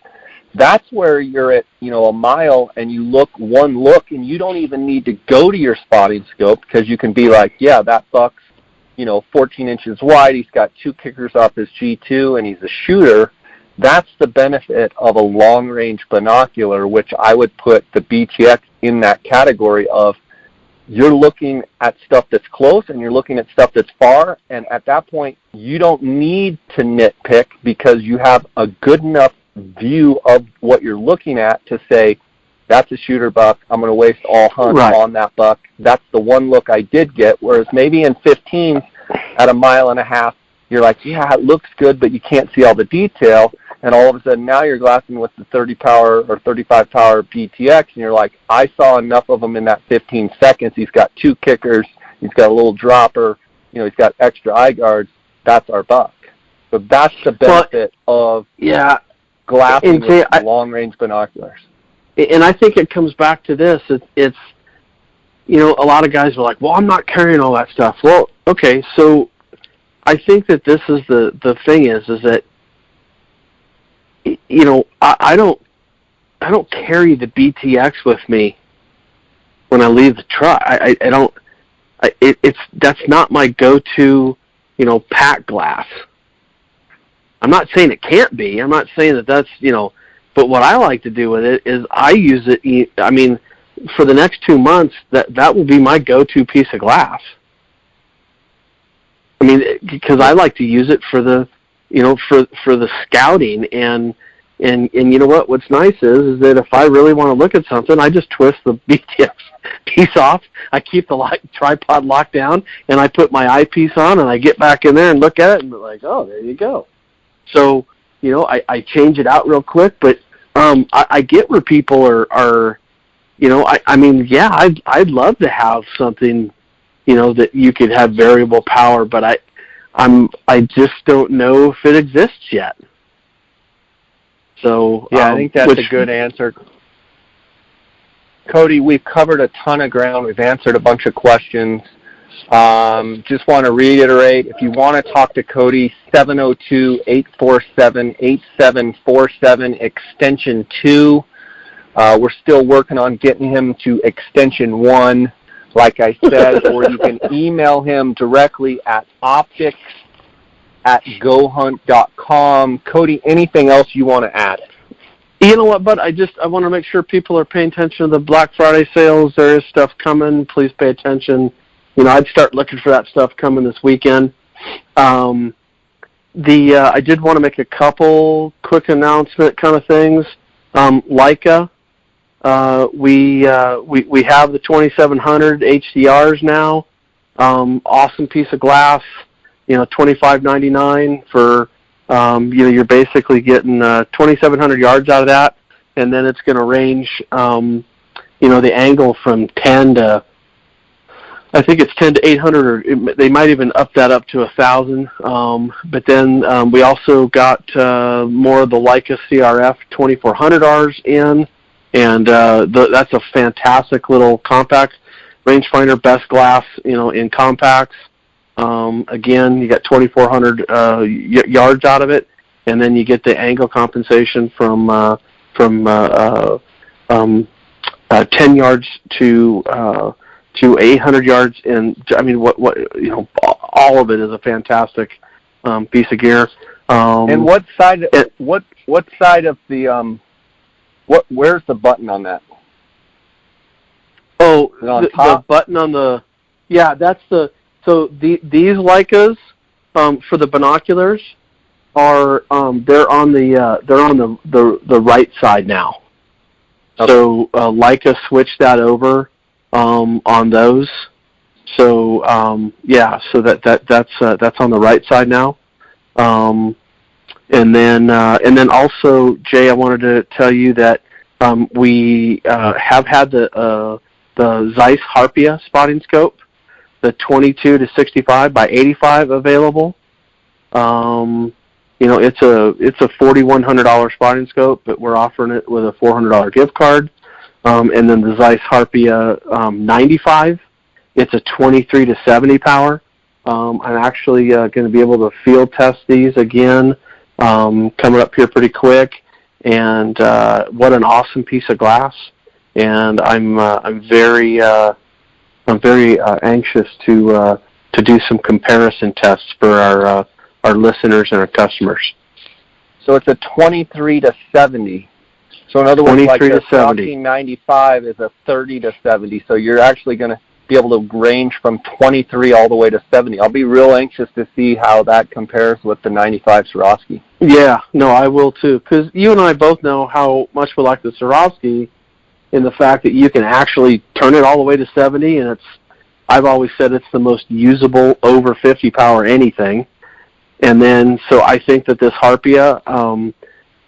That's where you're at, a mile, and you look one look, and you don't even need to go to your spotting scope, because you can be like, yeah, that buck's, 14 inches wide, he's got 2 kickers off his G2, and he's a shooter. That's the benefit of a long-range binocular, which I would put the BTX in that category of, you're looking at stuff that's close and you're looking at stuff that's far, and at that point, you don't need to nitpick, because you have a good enough view of what you're looking at to say, that's a shooter buck, I'm going to waste all hunt on that buck. That's the one look I did get, whereas maybe in 15 at a mile and a half, you're like, yeah, it looks good, but you can't see all the detail. And all of a sudden now you're glassing with the 30 power or 35 power BTX, and you're like, I saw enough of them in that 15 seconds. He's got 2 kickers. He's got a little dropper. He's got extra eye guards. That's our buck. So that's the benefit of glassing with long-range binoculars. And I think it comes back to this. It's a lot of guys are like, well, I'm not carrying all that stuff. Well, okay, so I think that this is the thing is that, I don't carry the BTX with me when I leave the truck. I don't. That's not my go-to, pack glass. I'm not saying it can't be. I'm not saying that's, but what I like to do with it is I use it. I mean, for the next 2 months, that will be my go-to piece of glass. I mean, because I like to use it for the for the scouting. And you know what's nice is that if I really want to look at something, I just twist the BTF piece off. I keep the tripod locked down, and I put my eyepiece on, and I get back in there and look at it, and like, oh, there you go. So, I change it out real quick, but I get where people are I'd love to have something, that you could have variable power, but I just don't know if it exists yet. So yeah, I think that's a good answer. Cody, we've covered a ton of ground. We've answered a bunch of questions. Just want to reiterate, if you want to talk to Cody, 702-847-8747, extension 2. We're still working on getting him to extension 1, like I said, or you can email him directly at optics@GoHunt.com. Cody, anything else you want to add? You know what, bud? I want to make sure people are paying attention to the Black Friday sales. There is stuff coming. Please pay attention. I'd start looking for that stuff coming this weekend. I did want to make a couple quick announcement kind of things. Leica, we have the 2700 HDRs now. Awesome piece of glass. $25.99 for. You're basically getting 2,700 yards out of that, and then it's going to range, the angle from 10 to, I think it's 10 to 800, or they might even up that up to 1,000. But then we also got more of the Leica CRF 2400Rs in, and that's a fantastic little compact rangefinder, best glass, in compacts. Again, you got 2,400 yards out of it, and then you get the angle compensation from 10 yards to 800 yards. And I mean, all of it is a fantastic piece of gear. And what side of the where's the button on that? Oh, the button on the that's the. So these Leicas for the binoculars are they're on the right side now. Okay. So Leica switched that over on those. So so that's on the right side now. And then also, Jay, I wanted to tell you that we have had the Zeiss Harpia spotting scope, the 22 to 65 by 85 available. It's a $4,100 spotting scope, but we're offering it with a $400 gift card. And then the Zeiss Harpia 95, it's a 23 to 70 power. I'm actually going to be able to field test these again coming up here pretty quick. And what an awesome piece of glass! And I'm very anxious to do some comparison tests for our listeners and our customers. So it's a 23 to 70. So in other words, like the 95 is a 30 to 70. So you're actually going to be able to range from 23 all the way to 70. I'll be real anxious to see how that compares with the 95 Swarovski. Yeah, no, I will too. Because you and I both know how much we like the Swarovski, in the fact that you can actually turn it all the way to 70, and I've always said it's the most usable over 50 power anything. And then, so I think that this Harpia,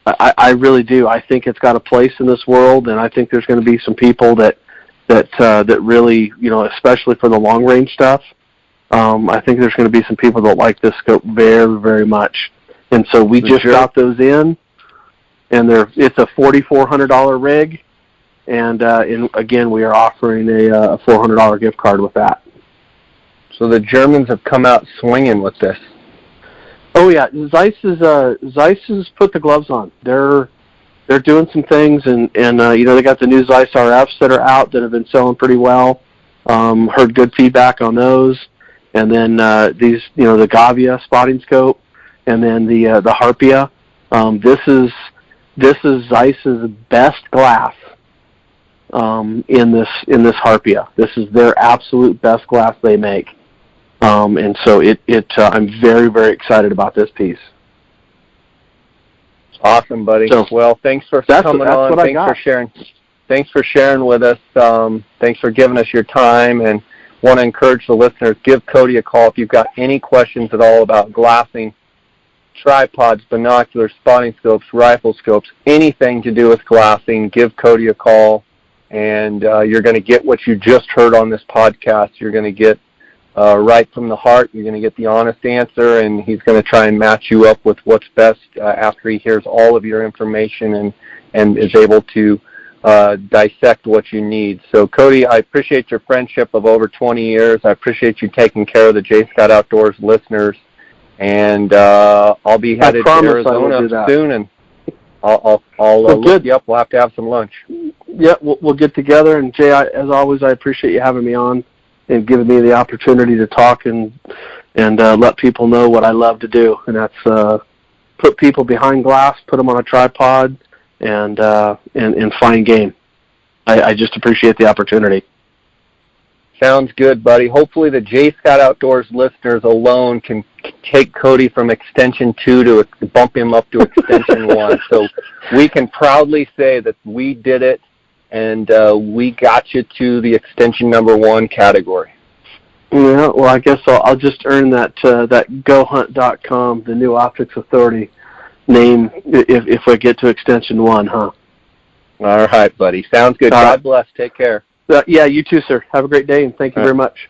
I really do. I think it's got a place in this world, and I think there's going to be some people that really, especially for the long range stuff, I think there's going to be some people that like this scope very, very much. And so we just got those in, and it's a $4,400 rig. And again, we are offering a $400 gift card with that. So the Germans have come out swinging with this. Oh yeah, Zeiss has put the gloves on. They're doing some things, and they got the new Zeiss RFs that are out that have been selling pretty well. Heard good feedback on those, and then these the Gavia spotting scope, and then the Harpia. This is Zeiss's best glass. In this Harpia, this is their absolute best glass they make, and so I'm very, very excited about this piece. Awesome, buddy. So, well, thanks for coming on. Thanks for sharing. Thanks for sharing with us. Thanks for giving us your time, and want to encourage the listeners, give Cody a call if you've got any questions at all about glassing, tripods, binoculars, spotting scopes, rifle scopes, anything to do with glassing. Give Cody a call, and you're going to get what you just heard on this podcast. You're going to get right from the heart. You're going to get the honest answer, and he's going to try and match you up with what's best after he hears all of your information and is able to dissect what you need. So, Cody, I appreciate your friendship of over 20 years. I appreciate you taking care of the J. Scott Outdoors listeners, and I'll be headed to Arizona soon, and I'll look you up. We'll have to have some lunch. Yeah, we'll get together, and Jay, as always, I appreciate you having me on and giving me the opportunity to talk and let people know what I love to do, and that's put people behind glass, put them on a tripod, and find game. I just appreciate the opportunity. Sounds good, buddy. Hopefully the J. Scott Outdoors listeners alone can take Cody from Extension 2 to bump him up to Extension 1. So we can proudly say that we did it, and we got you to the Extension number 1 category. Yeah, well, I guess I'll just earn that GoHuntcom, the new Optics Authority name, if we get to Extension 1, huh? All right, buddy. Sounds good. God bless. Take care. Yeah, you too, sir. Have a great day, and thank you very much.